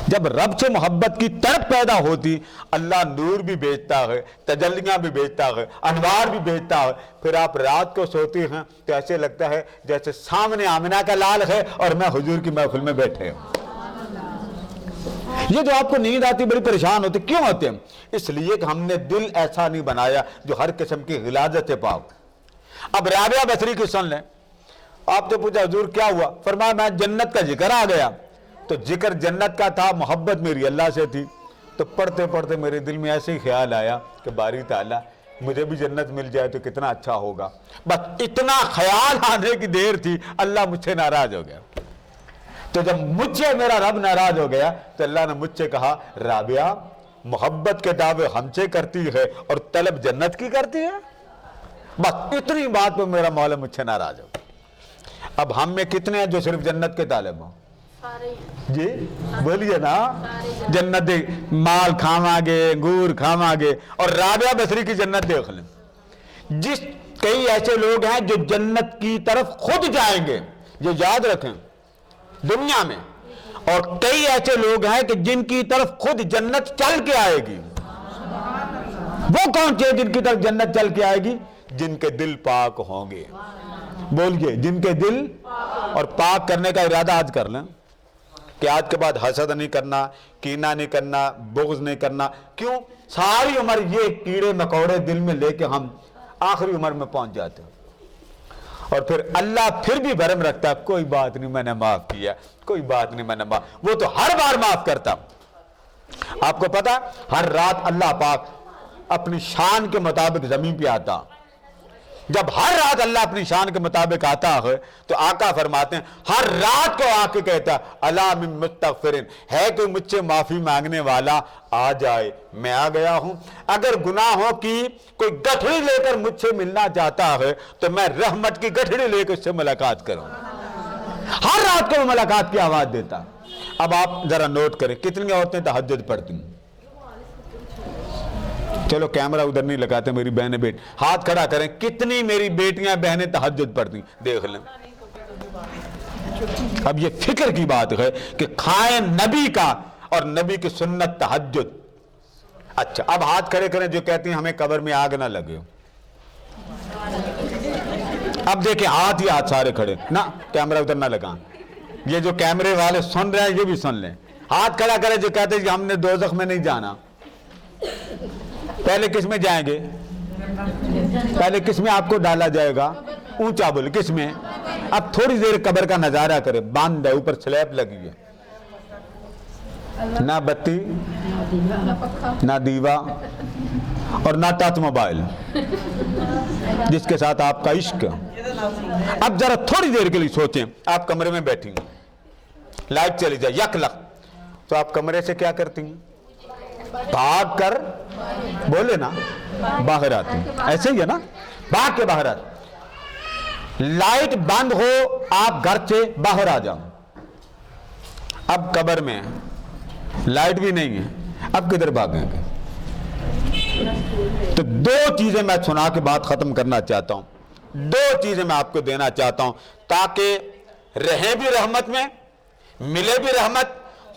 جب رب سے محبت کی طرف پیدا ہوتی، اللہ نور بھی بھیجتا ہے، تجلیاں بھی بھیجتا ہے، انوار بھی بھیجتا ہے. پھر آپ رات کو سوتے ہیں تو ایسے لگتا ہے جیسے سامنے آمنہ کا لال ہے اور میں حضور کی محفل میں بیٹھے ہوں. یہ جو آپ کو نیند آتی بڑی پریشان ہوتے، کیوں ہوتے ہیں؟ اس لیے کہ ہم نے دل ایسا نہیں بنایا جو ہر قسم کی غلاظت سے پاک. اب رابعہ بصری کی سن لیں. آپ تو پوچھا حضور کیا ہوا؟ فرمایا میں جنت کا ذکر آ گیا. تو ذکر جنت کا تھا، محبت میری اللہ سے تھی، تو پڑھتے پڑھتے میرے دل میں ایسے ہی خیال آیا کہ باری تعالیٰ مجھے بھی جنت مل جائے تو کتنا اچھا ہوگا. بس اتنا خیال آنے کی دیر تھی، اللہ مجھ سے ناراض ہو گیا. تو جب مجھ سے میرا رب ناراض ہو گیا تو اللہ نے مجھ سے کہا رابعہ محبت کے دعوے ہم سے کرتی ہے اور طلب جنت کی کرتی ہے. بس اتنی بات پہ میرا مولا مجھ سے ناراض ہو گیا. اب ہم میں کتنے ہیں جو صرف جنت کے طالب ہوں؟ جی بولیے نا. جنت مال کھاواں گے، انگور کھاواں گے، اور رابعہ بصری کی جنت دیکھ لیں. کئی ایسے لوگ ہیں جو جنت کی طرف خود جائیں گے، یہ یاد رکھیں دنیا میں، اور کئی ایسے لوگ ہیں کہ جن کی طرف خود جنت چل کے آئے گی. وہ کون سے جن کی طرف جنت چل کے آئے گی؟ جن کے دل پاک ہوں گے. بولیے جن کے دل. اور پاک کرنے کا ارادہ آج کر لیں کہ آج کے بعد حسد نہیں کرنا، کینہ نہیں کرنا، بغض نہیں کرنا. کیوں؟ ساری عمر یہ کیڑے مکوڑے دل میں لے کے ہم آخری عمر میں پہنچ جاتے ہیں، اور پھر اللہ پھر بھی بھرم رکھتا ہے کوئی بات نہیں میں نے معاف کیا، کوئی بات نہیں میں نے معاف. وہ تو ہر بار معاف کرتا. آپ کو پتا ہر رات اللہ پاک اپنی شان کے مطابق زمین پہ آتا. جب ہر رات اللہ اپنی شان کے مطابق آتا ہے تو آقا فرماتے ہیں ہر رات کو آ کے کہتا الا من مستغفرین، ہے کوئی مجھ سے معافی مانگنے والا آ جائے، میں آ گیا ہوں. اگر گناہوں کی کوئی گٹھڑی لے کر مجھ سے ملنا چاہتا ہے تو میں رحمت کی گٹھڑی لے کر اس سے ملاقات کروں. ہر رات کو وہ ملاقات کی آواز دیتا. اب آپ ذرا نوٹ کریں کتنی عورتیں تہجد پڑھتی ہیں. چلو کیمرہ ادھر نہیں لگاتے، میری بہنیں بیٹی ہاتھ کھڑا کریں کتنی میری بیٹیاں بہنیں تہجد پڑھتی دیکھ لیں. اب یہ فکر کی بات ہے کہ کھائیں نبی کا اور نبی کی سنت تہجد. اچھا اب ہاتھ کھڑے کریں جو کہتی ہیں ہمیں قبر میں آگ نہ لگے. اب دیکھیں ہاتھ ہی ہاتھ سارے کھڑے، نہ کیمرہ ادھر نہ لگائیں. یہ جو کیمرے والے سن رہے ہیں یہ بھی سن لیں، ہاتھ کھڑا کرے جو کہتے ہیں کہ ہم نے دوزخ میں نہیں جانا. پہلے کس میں جائیں گے؟ پہلے کس میں آپ کو ڈالا جائے گا؟ اونچا بولے کس میں؟ اب تھوڑی دیر قبر کا نظارہ کرے. باندھ ہے، اوپر سلیب لگی ہے، نہ بتی نہ دیوا اور نہ ٹچ موبائل جس کے ساتھ آپ کا عشق. اب ذرا تھوڑی دیر کے لیے سوچیں، آپ کمرے میں بیٹھی ہیں، لائٹ چلی جائے یک لخ، تو آپ کمرے سے کیا کرتی ہیں؟ بھاگ کر بولے نا باہر آتی ہیں. ایسے ہی ہے نا، بھاگ کے باہر آتی. لائٹ بند ہو آپ گھر سے باہر آ جاؤ. اب قبر میں لائٹ بھی نہیں ہے، اب کدھر بھاگیں گے؟ تو دو چیزیں میں سنا کے بات ختم کرنا چاہتا ہوں. دو چیزیں میں آپ کو دینا چاہتا ہوں تاکہ رہیں بھی رحمت میں، ملے بھی رحمت،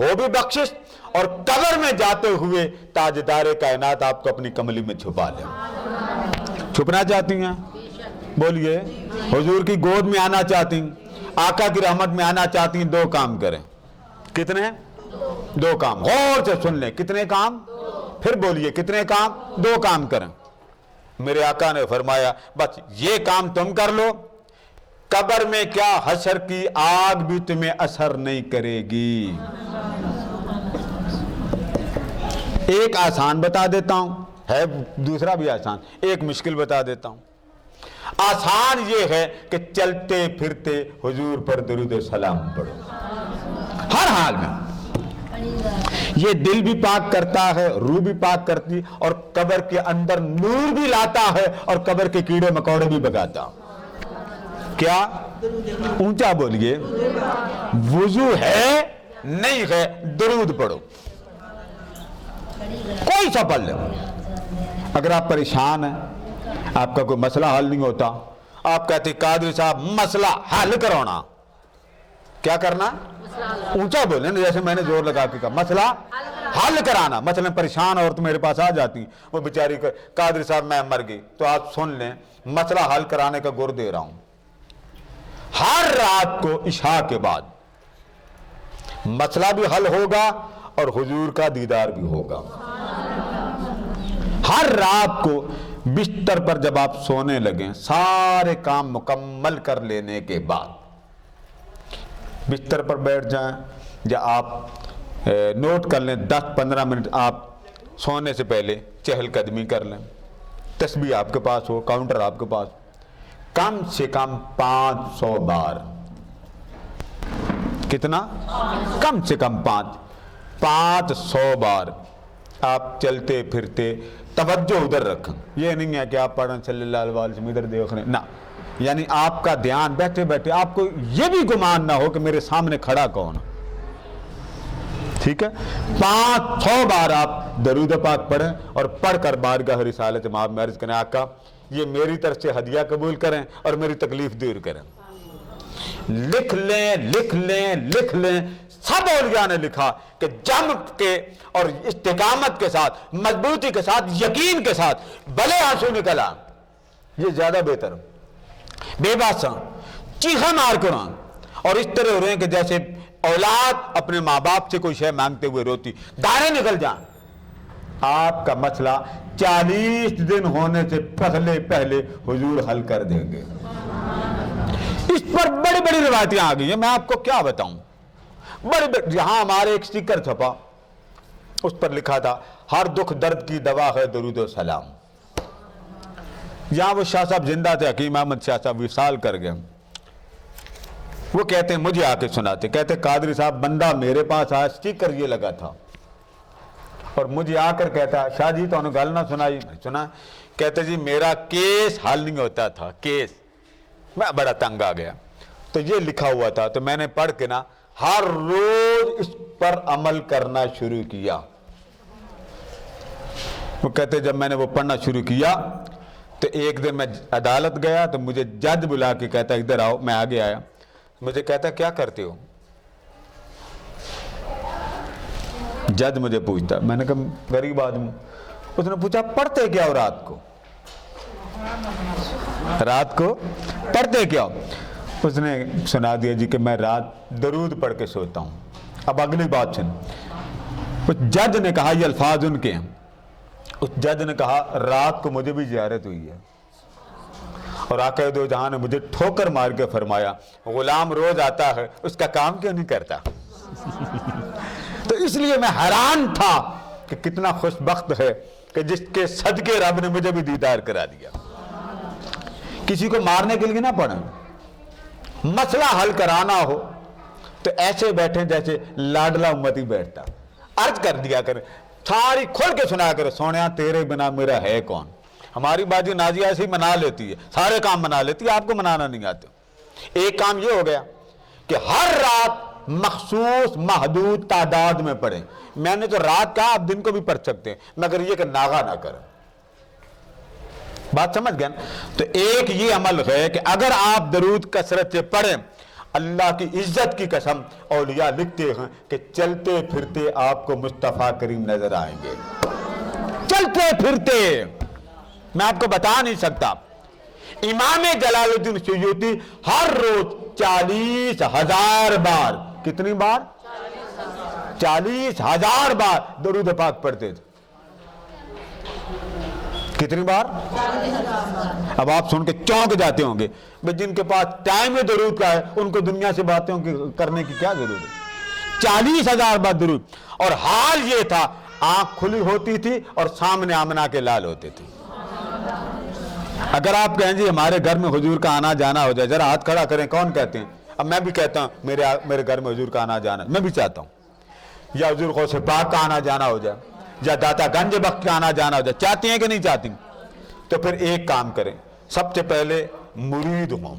ہو بھی بخشش، اور قبر میں جاتے ہوئے تاجدار کائنات آپ کو اپنی کملی میں چھپا لیں. چھپنا چاہتی ہیں؟ بولیے. حضور کی گود میں آنا چاہتی ہیں، آقا کی رحمت میں آنا چاہتی ہیں، دو کام کریں. کتنے؟ دو کام. غور سے سن لیں. کتنے کام؟ پھر بولیے کتنے کام؟ دو کام کریں. میرے آقا نے فرمایا بس یہ کام تم کر لو، قبر میں کیا حشر کی آگ بھی تمہیں اثر نہیں کرے گی. ایک آسان بتا دیتا ہوں، ہے دوسرا بھی آسان، ایک مشکل بتا دیتا ہوں. آسان یہ ہے کہ چلتے پھرتے حضور پر درود و سلام پڑھو ہر حال میں. یہ دل بھی پاک کرتا ہے، روح بھی پاک کرتی، اور قبر کے اندر نور بھی لاتا ہے، اور قبر کے کیڑے مکوڑے بھی بگاتا. کیا؟ اونچا بولیے. وضو ہے نہیں ہے، درود پڑھو. کوئی سا پڑھ لے. اگر آپ پریشان ہیں، آپ کا کوئی مسئلہ حل نہیں ہوتا، آپ کہتے قادری صاحب مسئلہ حل کرونا. کیا کرنا؟ اونچا بولیں نا، جیسے میں نے زور لگا کے کہا مسئلہ حل کرانا. مثلا پریشان عورت میرے پاس آ جاتی ہیں، وہ بیچاری قادری صاحب میں مر گئی، تو آپ سن لیں مسئلہ حل کرانے کا گر دے رہا ہوں. ہر رات کو عشاء کے بعد مسئلہ بھی حل ہوگا اور حضور کا دیدار بھی ہوگا. ہر رات کو بستر پر جب آپ سونے لگیں، سارے کام مکمل کر لینے کے بعد بستر پر بیٹھ جائیں، یا آپ نوٹ کر لیں 10-15 منٹ آپ سونے سے پہلے چہل قدمی کر لیں. تسبیح آپ کے پاس ہو، کاؤنٹر آپ کے پاس، کم سے کم 500 بار. کتنا؟ کم سے کم 500 بار آپ چلتے پھرتے توجہ ادھر رکھیں. یہ نہیں ہے کہ آپ پڑھیں صلی اللہ علیہ وسلم ادھر دیکھ رہے ہیں، نہ. یعنی آپ کا دھیان بیٹھے بیٹھے آپ کو یہ بھی گمان نہ ہو کہ میرے سامنے کھڑا کون. ٹھیک ہے؟ 500 بار آپ درود پاک پڑھیں، اور پڑھ کر بارگاہ رسالت مآب میں عرض کریں آقا یہ میری طرف سے ہدیہ قبول کریں اور میری تکلیف دور کریں. لکھ لیں لکھ لیں لکھ لیں. سب اولیاء نے لکھا کہ جم کے اور استقامت کے ساتھ، مضبوطی کے ساتھ، یقین کے ساتھ بھلے آنسو نکلا، یہ زیادہ بہتر. بے باساں چیخا مار کر اور اس طرح ہو رہے ہیں کہ جیسے اولاد اپنے ماں باپ سے کوئی شے مانگتے ہوئے روتی، دانے نکل جائیں. آپ کا مسئلہ 40 دن ہونے سے پہلے حضور حل کر دیں گے. اس پر بڑی بڑی روایتیں آ گئی ہیں، میں آپ کو کیا بتاؤں. یہاں ہمارے ایک سٹیکر چھپا، اس پر لکھا تھا ہر دکھ درد کی دوا ہے درود و سلام. یہاں وہ شاہ صاحب زندہ تھے، حکیم احمد شاہ صاحب وصال کر گئے. وہ کہتے ہیں مجھے آ کے سناتے، کہتے قادری صاحب بندہ میرے پاس آیا، سٹیکر یہ لگا تھا، اور مجھے آ کر کہتا شاہ جی تو انہوں گل نہ سنائی. سنا؟ کہتے جی میرا کیس حل نہیں ہوتا تھا، کیس. میں بڑا تنگ آ گیا، تو یہ لکھا ہوا تھا، تو میں نے پڑھ کے نا ہر روز اس پر عمل کرنا شروع کیا. وہ کہتے جب میں نے وہ پڑھنا شروع کیا تو ایک دن میں عدالت گیا تو مجھے جج بلا کے کہتا ادھر آؤ. میں آگے آیا، مجھے کہتا کیا کرتے ہو؟ جج مجھے پوچھتا، میں نے کہا غریب آدمی. اس نے پوچھا پڑھتے کیا ہو رات کو؟ رات کو پڑھتے کیا ہو؟ اس نے سنا دیا جی کہ میں رات درود پڑھ کے سوتا ہوں. اب اگلی بات سن، اس جج نے کہا، یہ الفاظ ان کے ہیں، اس جج نے کہا رات کو مجھے بھی زیارت ہوئی ہے، اور آقا دو جہاں نے مجھے ٹھوکر مار کے فرمایا غلام روز آتا ہے اس کا کام کیوں نہیں کرتا؟ تو اس لیے میں حیران تھا کہ کتنا خوش بخت ہے کہ جس کے صدقے رب نے مجھے بھی دیدار کرا دیا۔ کسی کو مارنے کے لیے نہ پڑے، مسئلہ حل کرانا ہو تو ایسے بیٹھیں جیسے لاڈلا امتی بیٹھتا، عرض کر دیا کرے، ساری کھول کے سنا کرے، سونیا تیرے بنا میرا ہے کون۔ ہماری باجی نازیہ ایسے ہی منا لیتی ہے، سارے کام منا لیتی ہے، آپ کو منانا نہیں آتے۔ ایک کام یہ ہو گیا کہ ہر رات مخصوص محدود تعداد میں پڑھیں۔ میں نے تو رات کہا، آپ دن کو بھی پڑھ سکتے ہیں، مگر یہ کہ ناغا نہ کریں۔ بات سمجھ گئے نا؟ تو ایک یہ عمل ہے کہ اگر آپ درود کثرت سے پڑھیں، اللہ کی عزت کی قسم اولیاء لکھتے ہیں کہ چلتے پھرتے آپ کو مصطفیٰ کریم نظر آئیں گے، چلتے پھرتے۔ میں آپ کو بتا نہیں سکتا، امام جلال الدین سیوطی ہر روز 40,000 بار، کتنی بار؟ 40,000 بار درود پاک پڑھتے تھے۔ کتنی بار؟ اب آپ سن کے چونک جاتے ہوں گے، جن کے پاس ٹائم درود کا ہے ان کو دنیا سے باتیں کرنے کی کیا ضرورت ہے؟ 40,000 بار درود۔ اور حال یہ تھا، آنکھ کھلی ہوتی تھی اور سامنے آمنہ کے لال ہوتے تھے۔ اگر آپ کہیں جی ہمارے گھر میں حضور کا آنا جانا ہو جائے، ذرا ہاتھ کھڑا کریں، کون کہتے ہیں؟ اب میں بھی کہتا ہوں میرے گھر میں حضور کا آنا جانا، میں بھی چاہتا ہوں، یا حضور غوث پاک کا آنا جانا ہو جائے، یا داتا گنج بخش کا آنا جانا ہو جائے، چاہتی ہیں کہ نہیں چاہتی؟ تو پھر ایک کام کریں، سب سے پہلے مرید ہوں۔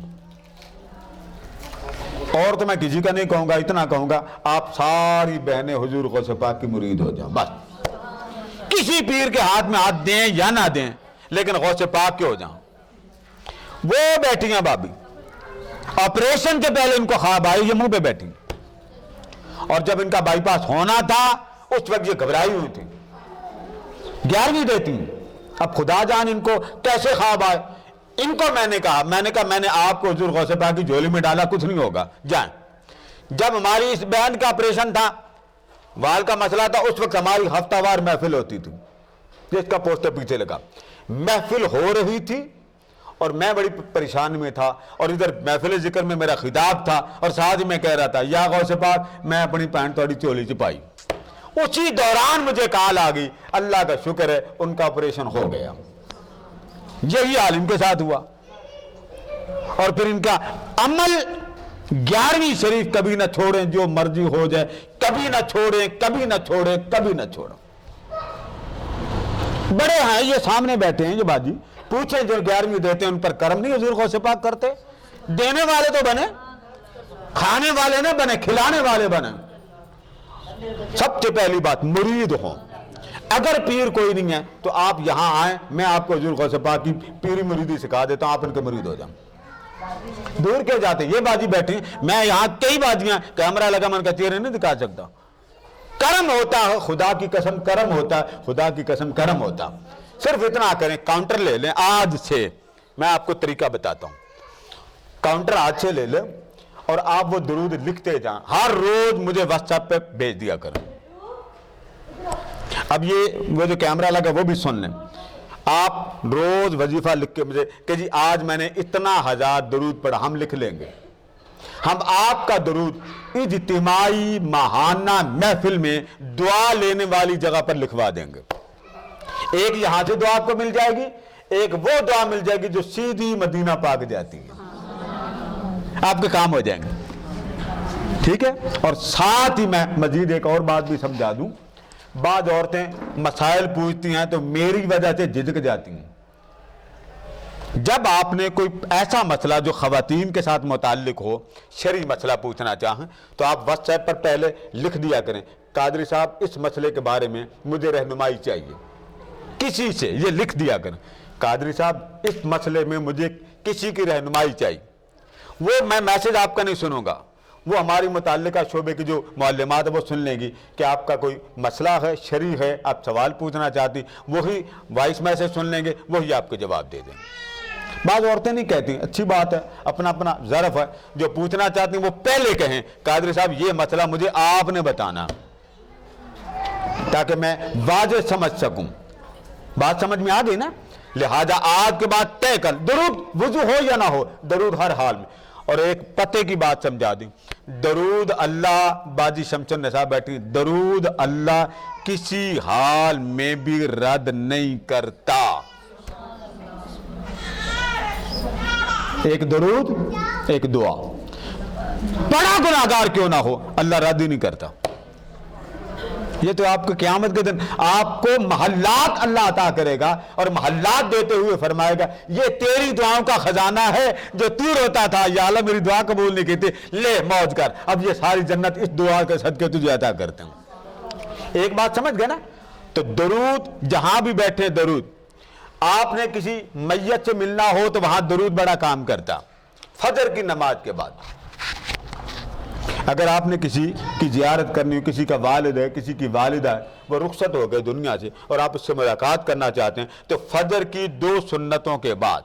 اور تو میں کسی کا نہیں کہوں گا، اتنا کہوں گا آپ ساری بہنیں حضور غوث پاک کی مرید ہو جاؤ، بس۔ کسی پیر کے ہاتھ میں ہاتھ دیں یا نہ دیں، لیکن غوث پاک کے ہو جاؤں۔ وہ بیٹھی ہیں بابی، آپریشن کے پہلے ان کو خواب آئی، یہ منہ پہ بیٹھی، اور جب ان کا بائی پاس ہونا تھا اس وقت یہ گھبرائی ہوئی تھی، 11ویں دیتی۔ اب خدا جان ان کو کیسے خواب آئے۔ ان کو میں نے کہا میں نے آپ کو حضور غوث پاک کی جھولی میں ڈالا، کچھ نہیں ہوگا، جائیں۔ جب ہماری اس بہن کا آپریشن تھا، وال کا مسئلہ تھا، اس وقت ہماری ہفتہ وار محفل ہوتی تھی، جس کا پوسٹر پیچھے لگا، محفل ہو رہی تھی اور میں بڑی پریشانی میں تھا، اور ادھر محفل ذکر میں میرا خطاب تھا، اور ساتھ ہی میں کہہ رہا تھا یا غوث پاک میں اپنی پینٹ تھوڑی چولی چپائی۔ اسی دوران مجھے کال آ گئی، اللہ کا شکر ہے ان کا آپریشن ہو گیا۔ یہی حال ان کے ساتھ ہوا، اور پھر ان کا عمل 11ویں شریف کبھی نہ چھوڑیں، جو مرضی ہو جائے، کبھی نہ چھوڑیں، کبھی نہ چھوڑیں، کبھی نہ چھوڑیں۔ بڑے ہیں یہ سامنے بیٹھے ہیں، یہ باجی پوچھیں جو 11ویں دیتے ہیں ان پر کرم نہیں حضور غوث پاک کرتے؟ دینے والے تو بنے، کھانے والے نہ بنے، کھلانے والے بنے۔ سب سے پہلی بات مرید ہوں۔ اگر پیر کوئی نہیں ہے تو آپ یہاں آئیں، میں آپ کو حضور غوث پاک کی پیری مریدی سکھا دیتا ہوں، آپ ان کے مرید ہو جائیں۔ دور کے جاتے، یہ باجی بیٹھی، میں یہاں کئی باجیاں کیمرہ لگا، من کا چہرے نہیں دکھا سکتا۔ کرم ہوتا ہے، خدا کی قسم کرم ہوتا ہے، خدا کی قسم کرم ہوتا۔ صرف اتنا کریں، کاؤنٹر لے لیں آج سے، میں آپ کو طریقہ بتاتا ہوں، کاؤنٹر آج سے لے لیں اور آپ وہ درود لکھتے جائیں، ہر روز مجھے واٹس ایپ پہ بھیج دیا کریں۔ اب یہ وہ جو کیمرہ لگا وہ بھی سن لیں، آپ روز وظیفہ لکھ کے مجھے کہ جی آج میں نے اتنا 1000 درود پڑھا، ہم لکھ لیں گے، ہم آپ کا درود اجتماعی ماہانہ محفل میں دعا لینے والی جگہ پر لکھوا دیں گے۔ ایک یہاں سے دعا آپ کو مل جائے گی، ایک وہ دعا مل جائے گی جو سیدھی مدینہ پاک جاتی ہے، آپ کے کام ہو جائیں گے، ٹھیک ہے۔ اور ساتھ ہی میں مزید ایک اور بات بھی سمجھا دوں، بعض عورتیں مسائل پوچھتی ہیں تو میری وجہ سے جھجک جاتی ہیں۔ جب آپ نے کوئی ایسا مسئلہ جو خواتین کے ساتھ متعلق ہو، شرعی مسئلہ پوچھنا چاہیں تو آپ واٹس ایپ پر پہلے لکھ دیا کریں، قادری صاحب اس مسئلے کے بارے میں مجھے رہنمائی چاہیے، کسی سے یہ لکھ دیا کریں، قادری صاحب اس مسئلے میں مجھے کسی کی رہنمائی چاہیے۔ وہ میں میسج آپ کا نہیں سنوں گا، وہ ہماری متعلقہ شعبے کی جو معلمات ہے وہ سن لیں گی کہ آپ کا کوئی مسئلہ ہے، شرعی ہے، آپ سوال پوچھنا چاہتی، وہی وائس میسج سن لیں گے، وہی آپ کو جواب دے دیں گے۔ بعض عورتیں نہیں کہتی، اچھی بات ہے، اپنا اپنا ظرف ہے، جو پوچھنا چاہتی ہیں وہ پہلے کہیں قادری صاحب یہ مسئلہ مجھے آپ نے بتانا تاکہ میں واضح سمجھ سکوں۔ بات سمجھ میں آ گئی نا؟ لہذا آج کے بعد طے کر، درود وضو ہو یا نہ ہو، درود ہر حال میں۔ اور ایک پتے کی بات سمجھا دیں، درود اللہ، باجی شمس النساء بیٹھی، درود اللہ کسی حال میں بھی رد نہیں کرتا۔ ایک درود ایک دعا، بڑا گناہگار کیوں نہ ہو، اللہ رد ہی نہیں کرتا۔ یہ تو آپ کو قیامت کے دن آپ کو محلات اللہ عطا کرے گا، اور محلات دیتے ہوئے فرمائے گا یہ تیری دعاؤں کا خزانہ ہے جو تو روتا تھا یا اللہ میری دعا قبول نہیں کی تھی، لے موج کر، اب یہ ساری جنت اس دعا کے صدقے تجھے عطا کرتے ہوں۔ ایک بات سمجھ گئے نا؟ تو درود جہاں بھی بیٹھے درود، آپ نے کسی میت سے ملنا ہو تو وہاں درود بڑا کام کرتا۔ فجر کی نماز کے بعد اگر آپ نے کسی کی زیارت کرنی ہو، کسی کا والد ہے، کسی کی والدہ ہے، وہ رخصت ہو گئے دنیا سے اور آپ اس سے ملاقات کرنا چاہتے ہیں، تو فجر کی 2 سنتوں کے بعد،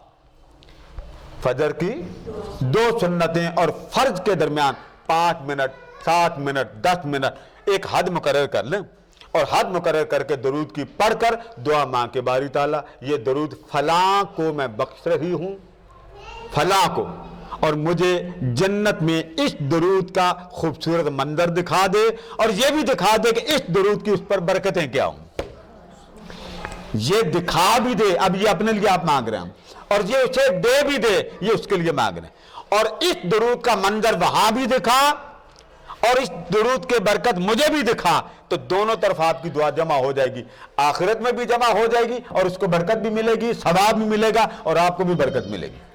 فجر کی 2 سنتیں اور فرض کے درمیان 5 منٹ 7 منٹ 10 منٹ ایک حد مقرر کر لیں، اور حد مقرر کر کے درود کی پڑھ کر دعا مانگ کے باری تعالیٰ یہ درود فلاں کو میں بخش رہی ہوں، فلاں کو، اور مجھے جنت میں اس درود کا خوبصورت منظر دکھا دے، اور یہ بھی دکھا دے کہ اس درود کی اس پر برکتیں کیا ہوں، یہ دکھا بھی دے۔ اب یہ اپنے لیے آپ مانگ رہے ہیں، اور یہ اسے دے بھی دے، یہ اس کے لیے مانگ رہے ہیں، اور اس درود کا منظر وہاں بھی دکھا اور اس درود کے برکت مجھے بھی دکھا، تو دونوں طرف آپ کی دعا جمع ہو جائے گی، آخرت میں بھی جمع ہو جائے گی، اور اس کو برکت بھی ملے گی، ثواب بھی ملے گا، اور آپ کو بھی برکت ملے گی۔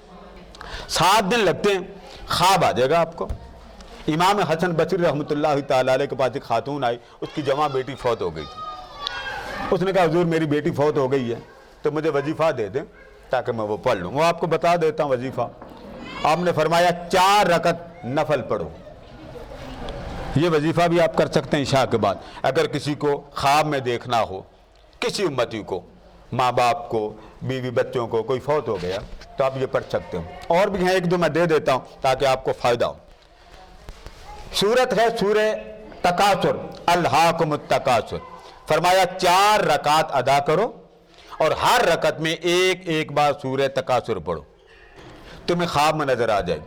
7 دن لگتے ہیں، خواب آ جائے گا آپ کو۔ امام حسن بصری رحمۃ اللہ تعالی علیہ کے پاس ایک خاتون آئی، اس کی جوان بیٹی فوت ہو گئی تھی۔ اس نے کہا حضور میری بیٹی فوت ہو گئی ہے تو مجھے وظیفہ دے دیں تاکہ میں وہ پڑھ لوں۔ وہ آپ کو بتا دیتا ہوں وظیفہ۔ آپ نے فرمایا 4 رکعت نفل پڑھو۔ یہ وظیفہ بھی آپ کر سکتے ہیں عشاء کے بعد۔ اگر کسی کو خواب میں دیکھنا ہو، کسی امتی کو، ماں باپ کو، بیوی بچوں کو کوئی فوت ہو گیا، تو آپ یہ پڑھ سکتے ہو۔ اور بھی ہیں 1-2 میں دے دیتا ہوں تاکہ آپ کو فائدہ ہو۔ سورت ہے سورہ تکاثر، الہاکم التکاثر۔ فرمایا 4 رکعت ادا کرو اور ہر رکعت میں ایک بار سورہ تکاثر پڑھو، تمہیں خواب میں نظر آ جائے۔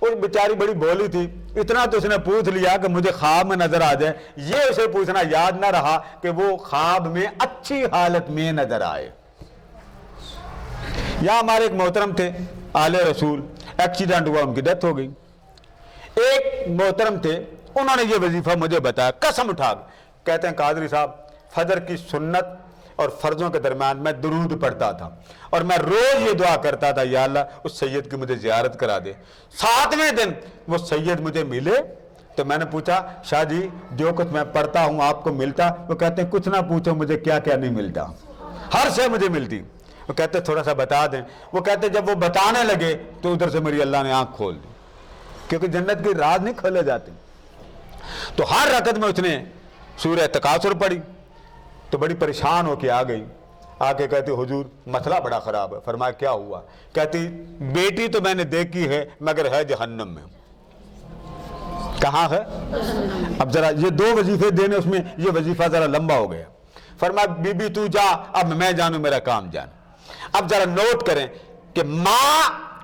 اس بیچاری بڑی بولی تھی، اتنا تو اس نے پوچھ لیا کہ مجھے خواب میں نظر آ جائے، یہ اسے پوچھنا یاد نہ رہا کہ وہ خواب میں اچھی حالت میں نظر آئے۔ یہاں ہمارے ایک محترم تھے آل رسول، ایکسیڈنٹ ہوا، ان کی ڈیتھ ہو گئی۔ ایک محترم تھے، انہوں نے یہ وظیفہ مجھے بتایا قسم اٹھا کے، کہتے ہیں قادری صاحب فجر کی سنت اور فرضوں کے درمیان میں درود پڑھتا تھا، اور میں روز یہ دعا کرتا تھا یا اللہ اس سید کی مجھے زیارت کرا دے۔ 7ویں دن وہ سید مجھے ملے تو میں نے پوچھا شاہ جی جو کچھ میں پڑھتا ہوں آپ کو ملتا؟ وہ کہتے ہیں کچھ نہ پوچھو مجھے کیا کیا نہیں ملتا، ہر شے مجھے ملتی۔ وہ کہتے تھوڑا سا بتا دیں۔ وہ کہتے جب وہ بتانے لگے تو ادھر سے میری اللہ نے آنکھ کھول دی، کیونکہ جنت کی راز نہیں کھولے جاتے۔ تو ہر رکعت میں اس نے سورہ تکاثر پڑھی، تو بڑی پریشان ہو کے آ گئی، آ کے کہتی حضور مسئلہ بڑا خراب ہے۔ فرمایا کیا ہوا؟ کہتی بیٹی تو میں نے دیکھی ہے مگر ہے جہنم میں۔ کہاں ہے؟ اب ذرا یہ 2 وظیفے دینے، اس میں یہ وظیفہ ذرا لمبا ہو گیا۔ فرمایا بی بی تو جا، اب میں جانوں میرا کام جان۔ اب ذرا نوٹ کریں کہ ماں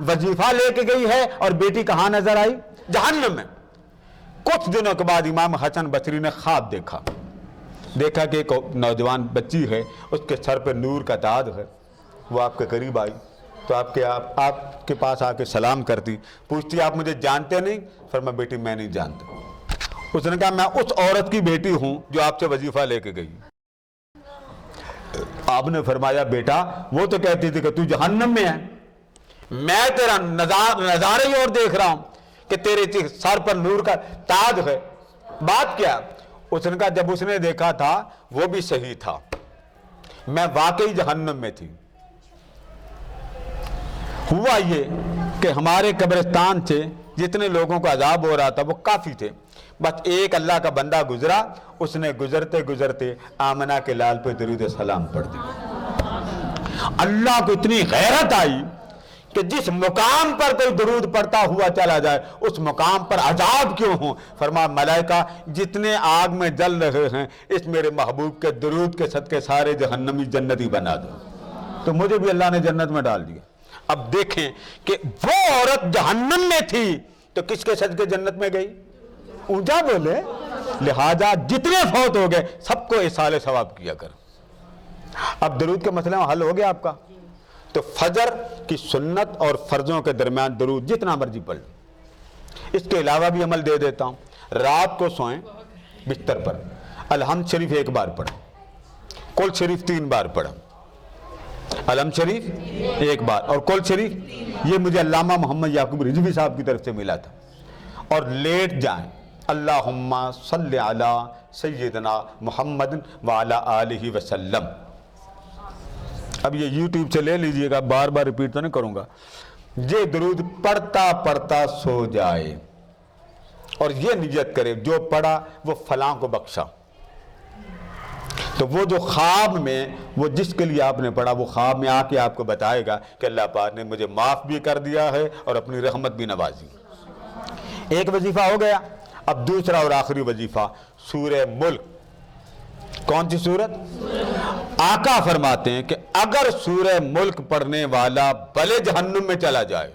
وظیفہ لے کے گئی ہے اور بیٹی کہاں نظر آئی؟ جہنم میں۔ کچھ دنوں کے بعد امام حسن بصری نے خواب دیکھا کہ ایک نوجوان بچی ہے، اس کے سر پہ نور کا تاج ہے، وہ آپ کے قریب آئی تو آپ کے پاس آ کے سلام کرتی، پوچھتی آپ مجھے جانتے نہیں؟ فرمایا بیٹی میں نہیں جانتا۔ اس نے کہا میں اس عورت کی بیٹی ہوں جو آپ سے وظیفہ لے کے گئی۔ آپ نے فرمایا بیٹا وہ تو کہتی تھی کہ تو جہنم میں ہے، میں تیرا نظارہ ہی اور دیکھ رہا ہوں کہ تیرے سر پر نور کا تاج ہے، بات کیا؟ اس نے کہا جب اس نے دیکھا تھا وہ بھی صحیح تھا، میں واقعی جہنم میں تھی۔ ہوا یہ کہ ہمارے قبرستان سے جتنے لوگوں کو عذاب ہو رہا تھا وہ کافی تھے، بس ایک اللہ کا بندہ گزرا، اس نے گزرتے گزرتے آمنہ کے لال پہ درود سلام پڑھ دیا۔ اللہ کو اتنی غیرت آئی کہ جس مقام پر کوئی درود پڑھتا ہوا چلا جائے اس مقام پر عذاب کیوں ہوں؟ فرمایا ملائکہ جتنے آگ میں جل رہے ہیں اس میرے محبوب کے درود کے صدقے سارے جہنمی جنتی بنا دو۔ تو مجھے بھی اللہ نے جنت میں ڈال دیا۔ اب دیکھیں کہ وہ عورت جہنم میں تھی تو کس کے صدقے جنت میں گئی؟ اونچا بولے۔ لہذا جتنے فوت ہو گئے سب کو ایصال ثواب کیا کر۔ اب درود کے مسئلہ حل ہو گیا آپ کا۔ تو فجر کی سنت اور فرضوں کے درمیان درود جتنا مرضی پڑھ لیں۔ اس کے علاوہ بھی عمل دے دیتا ہوں، رات کو سوئیں بستر پر الحمد شریف 1 بار پڑھیں، قل شریف 3 بار پڑھیں، الحمد شریف 1 بار اور قل شریف، یہ مجھے علامہ محمد یعقوب رضوی صاحب کی طرف سے ملا تھا۔ اور لیٹ جائیں، اللہم صلی علی سیدنا محمد وعلی آلہ وسلم۔ اب یہ یوٹیوب سے لے لیجئے گا، بار بار ریپیٹ تو نہیں کروں گا۔ یہ درود پڑھتا پڑھتا سو جائے اور یہ نیت کرے جو پڑھا وہ فلاں کو بخشا، تو وہ جو خواب میں وہ جس کے لیے آپ نے پڑھا وہ خواب میں آ کے آپ کو بتائے گا کہ اللہ پاک نے مجھے معاف بھی کر دیا ہے اور اپنی رحمت بھی نوازی۔ ایک وظیفہ ہو گیا۔ اب دوسرا اور آخری وظیفہ سورہ ملک۔ کون سی سورت؟ آقا فرماتے ہیں کہ اگر سورہ ملک پڑھنے والا بھلے جہنم میں چلا جائے،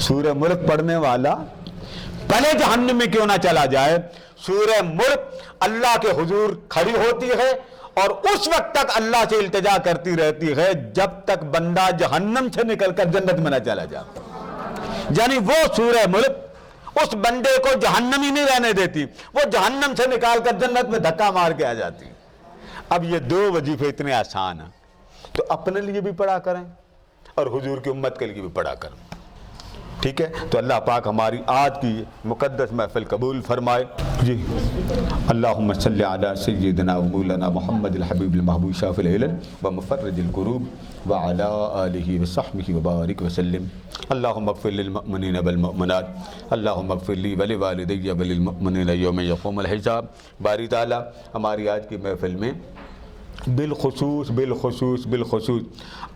سورہ ملک پڑھنے والا بھلے جہنم میں کیوں نہ چلا جائے، سورہ ملک اللہ کے حضور کھڑی ہوتی ہے اور اس وقت تک اللہ سے التجا کرتی رہتی ہے جب تک بندہ جہنم سے نکل کر جنت میں نہ چلا جائے۔ یعنی وہ سورہ ملک اس بندے کو جہنم ہی نہیں رہنے دیتی، وہ جہنم سے نکال کر جنت میں دھکا مار کے آ جاتی۔ اب یہ 2 وظیفے اتنے آسان ہیں تو اپنے لیے بھی پڑھا کریں اور حضور کی امت کے لیے بھی پڑھا کریں۔ ٹھیک ہے، تو اللہ پاک ہماری آج کی مقدس محفل قبول فرمائے۔ جی اللہم صلی علی سیدنا و مولانا محمد الحبیب المحبوب شافی العلل و مفرج الکروب وعلی آلہ وصحبہ وبارک وسلم۔ اللہم اغفر للمؤمنین والمؤمنات، اللہم اغفر لی ولوالدی وللمؤمنین یوم یقوم الحساب۔ باری تعالیٰ ہماری آج کی محفل میں بالخصوص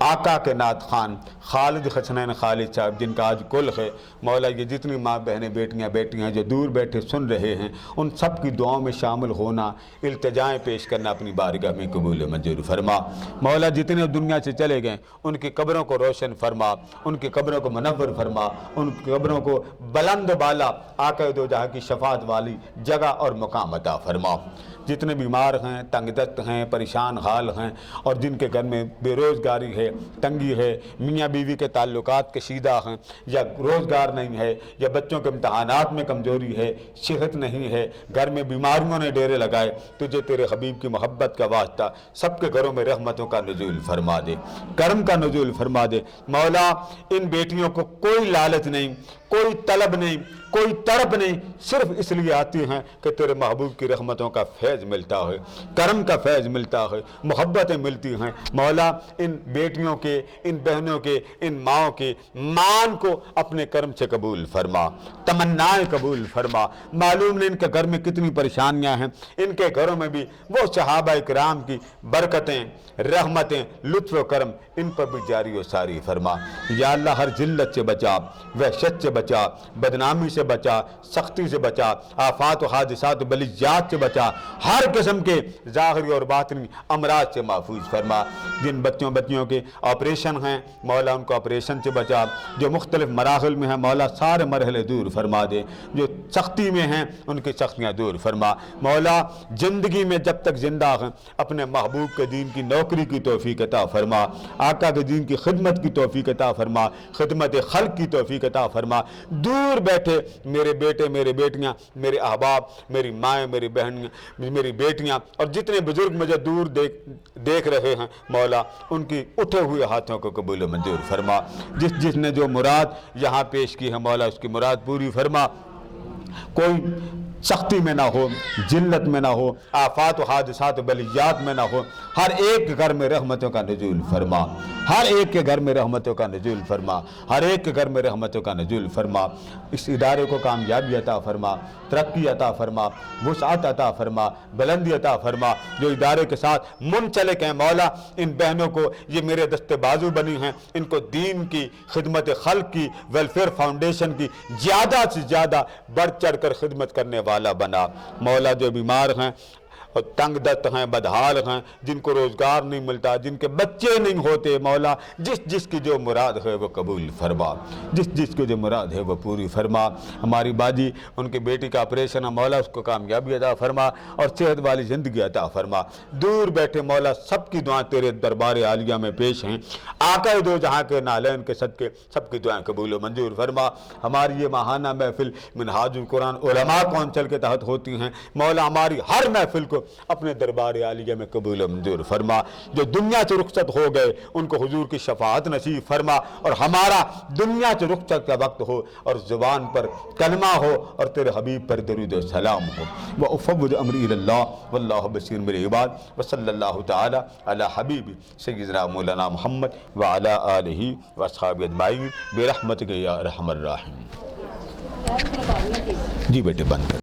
آقا کے نعت خوان خالد حسنین خالد صاحب جن کا آج کلخ ہے، مولا یہ جتنی ماں بہنیں بیٹیاں جو دور بیٹھے سن رہے ہیں ان سب کی دعاؤں میں شامل ہونا، التجائیں پیش کرنا اپنی بارگاہ میں قبول منظور فرما۔ مولا جتنے دنیا سے چلے گئے ان کی قبروں کو روشن فرما، ان کی قبروں کو منور فرما، ان کی قبروں کو بلند بالا آقا دو جہاں کی شفاعت والی جگہ اور مقام عطا فرما۔ جتنے بیمار ہیں، تنگ دست ہیں، پریشان حال ہیں اور جن کے گھر میں بے روزگاری ہے، تنگی ہے، میاں بیوی کے تعلقات کشیدہ ہیں یا روزگار نہیں ہے یا بچوں کے امتحانات میں کمزوری ہے، صحت نہیں ہے، گھر میں بیماریوں نے ڈیرے لگائے، تجھے تیرے حبیب کی محبت کا واسطہ سب کے گھروں میں رحمتوں کا نزول فرما دے، کرم کا نزول فرما دے۔ مولا ان بیٹیوں کو کوئی لالچ نہیں، کوئی طلب نہیں، کوئی طرب نہیں، صرف اس لیے آتی ہیں کہ تیرے محبوب کی رحمتوں کا فیض ملتا ہے، کرم کا فیض ملتا ہے، محبتیں ملتی ہیں۔ مولا ان بیٹیوں کے، ان بہنوں کے، ان ماؤں کے مان کو اپنے کرم سے قبول فرما، تمنائیں قبول فرما۔ معلوم نہیں ان کے گھر میں کتنی پریشانیاں ہیں، ان کے گھروں میں بھی وہ صحابہ کرام کی برکتیں، رحمتیں، لطف و کرم ان پر بھی جاری و ساری فرما۔ یا اللہ ہر ذلت سے بچا، وحشت سے بچا، بدنامی سے بچا، سختی سے بچا، آفات و حادثات و بلیات سے بچا، ہر قسم کے ظاہری اور باطنی امراض سے محفوظ فرما۔ جن بچیوں کے آپریشن ہیں مولا ان کو آپریشن سے بچا، جو مختلف مراحل میں ہیں مولا سارے مرحلے دور فرما دے، جو سختی میں ہیں ان کی سختیاں دور فرما۔ مولا زندگی میں جب تک زندہ ہیں اپنے محبوب کے دین کی نوکری کی توفیق عطا فرما، آقا کے دین کی خدمت کی توفیق عطا فرما، خدمت خلق کی توفیق عطا فرما۔ دور بیٹھے میرے بیٹے، میرے بیٹیاں، میرے احباب، میری مائیں، میری بہنیں، میری بیٹیاں اور جتنے بزرگ مجھے دور دیکھ رہے ہیں مولا ان کی اٹھے ہوئے ہاتھوں کو قبول و منظور فرما۔ جس نے جو مراد یہاں پیش کی ہے مولا اس کی مراد پوری فرما۔ کوئی سختی میں نہ ہو، ذلت میں نہ ہو، آفات و حادثات و بلیات میں نہ ہو، ہر ایک گھر میں رحمتوں کا نزول فرما، ہر ایک کے گھر میں رحمتوں کا نزول فرما، ہر ایک کے گھر میں رحمتوں کا نزول فرما۔ اس ادارے کو کامیابی عطا فرما، ترقی عطا فرما، وسعت عطا فرما، بلندی عطا فرما۔ جو ادارے کے ساتھ منسلک ہیں مولا، ان بہنوں کو، یہ میرے دستے بازو بنی ہیں، ان کو دین کی خدمت خلق کی، ویلفیئر فاؤنڈیشن کی زیادہ سے زیادہ بڑھ چڑھ کر خدمت کرنے والا بنا۔ مولا جو بیمار ہیں اور تنگ دست ہیں، بدحال ہیں، جن کو روزگار نہیں ملتا، جن کے بچے نہیں ہوتے، مولا جس جس کی جو مراد ہے وہ قبول فرما، جس جس کو جو مراد ہے وہ پوری فرما۔ ہماری باجی، ان کی بیٹی کا آپریشن ہے مولا، اس کو کامیابی عطا فرما اور صحت والی زندگی عطا فرما۔ دور بیٹھے مولا سب کی دعائیں تیرے دربار عالیہ میں پیش ہیں، آقا دو جہاں کے نالین کے صدقے سب کی دعائیں قبول و منظور فرما۔ ہماری یہ ماہانہ محفل منہاج القرآن علماء کونسل کے تحت ہوتی ہیں، مولا ہماری ہر محفل کو اپنے دربار عالیہ میں قبول و منظور فرما۔ جو دنیا سے رخصت ہو گئے ان کو حضور کی شفاعت نصیب فرما، اور ہمارا دنیا سے رخصت کا وقت ہو اور زبان پر کلمہ ہو اور تیرے حبیب پر درود و سلام ہو۔ وَأُفَوِّضُ أَمْرِي إِلَى اللَّهِ وَاللَّهُ بَصِيرٌ بِالْعِبَادِ وَصَلَّى اللَّهُ تَعَالَى عَلَى حَبِيبِ سيدنا مولانا محمد وعلى آلہ وأصحابہ اجمعین برحمتک یا ارحم الراحمین۔ جی بیٹے بند کر۔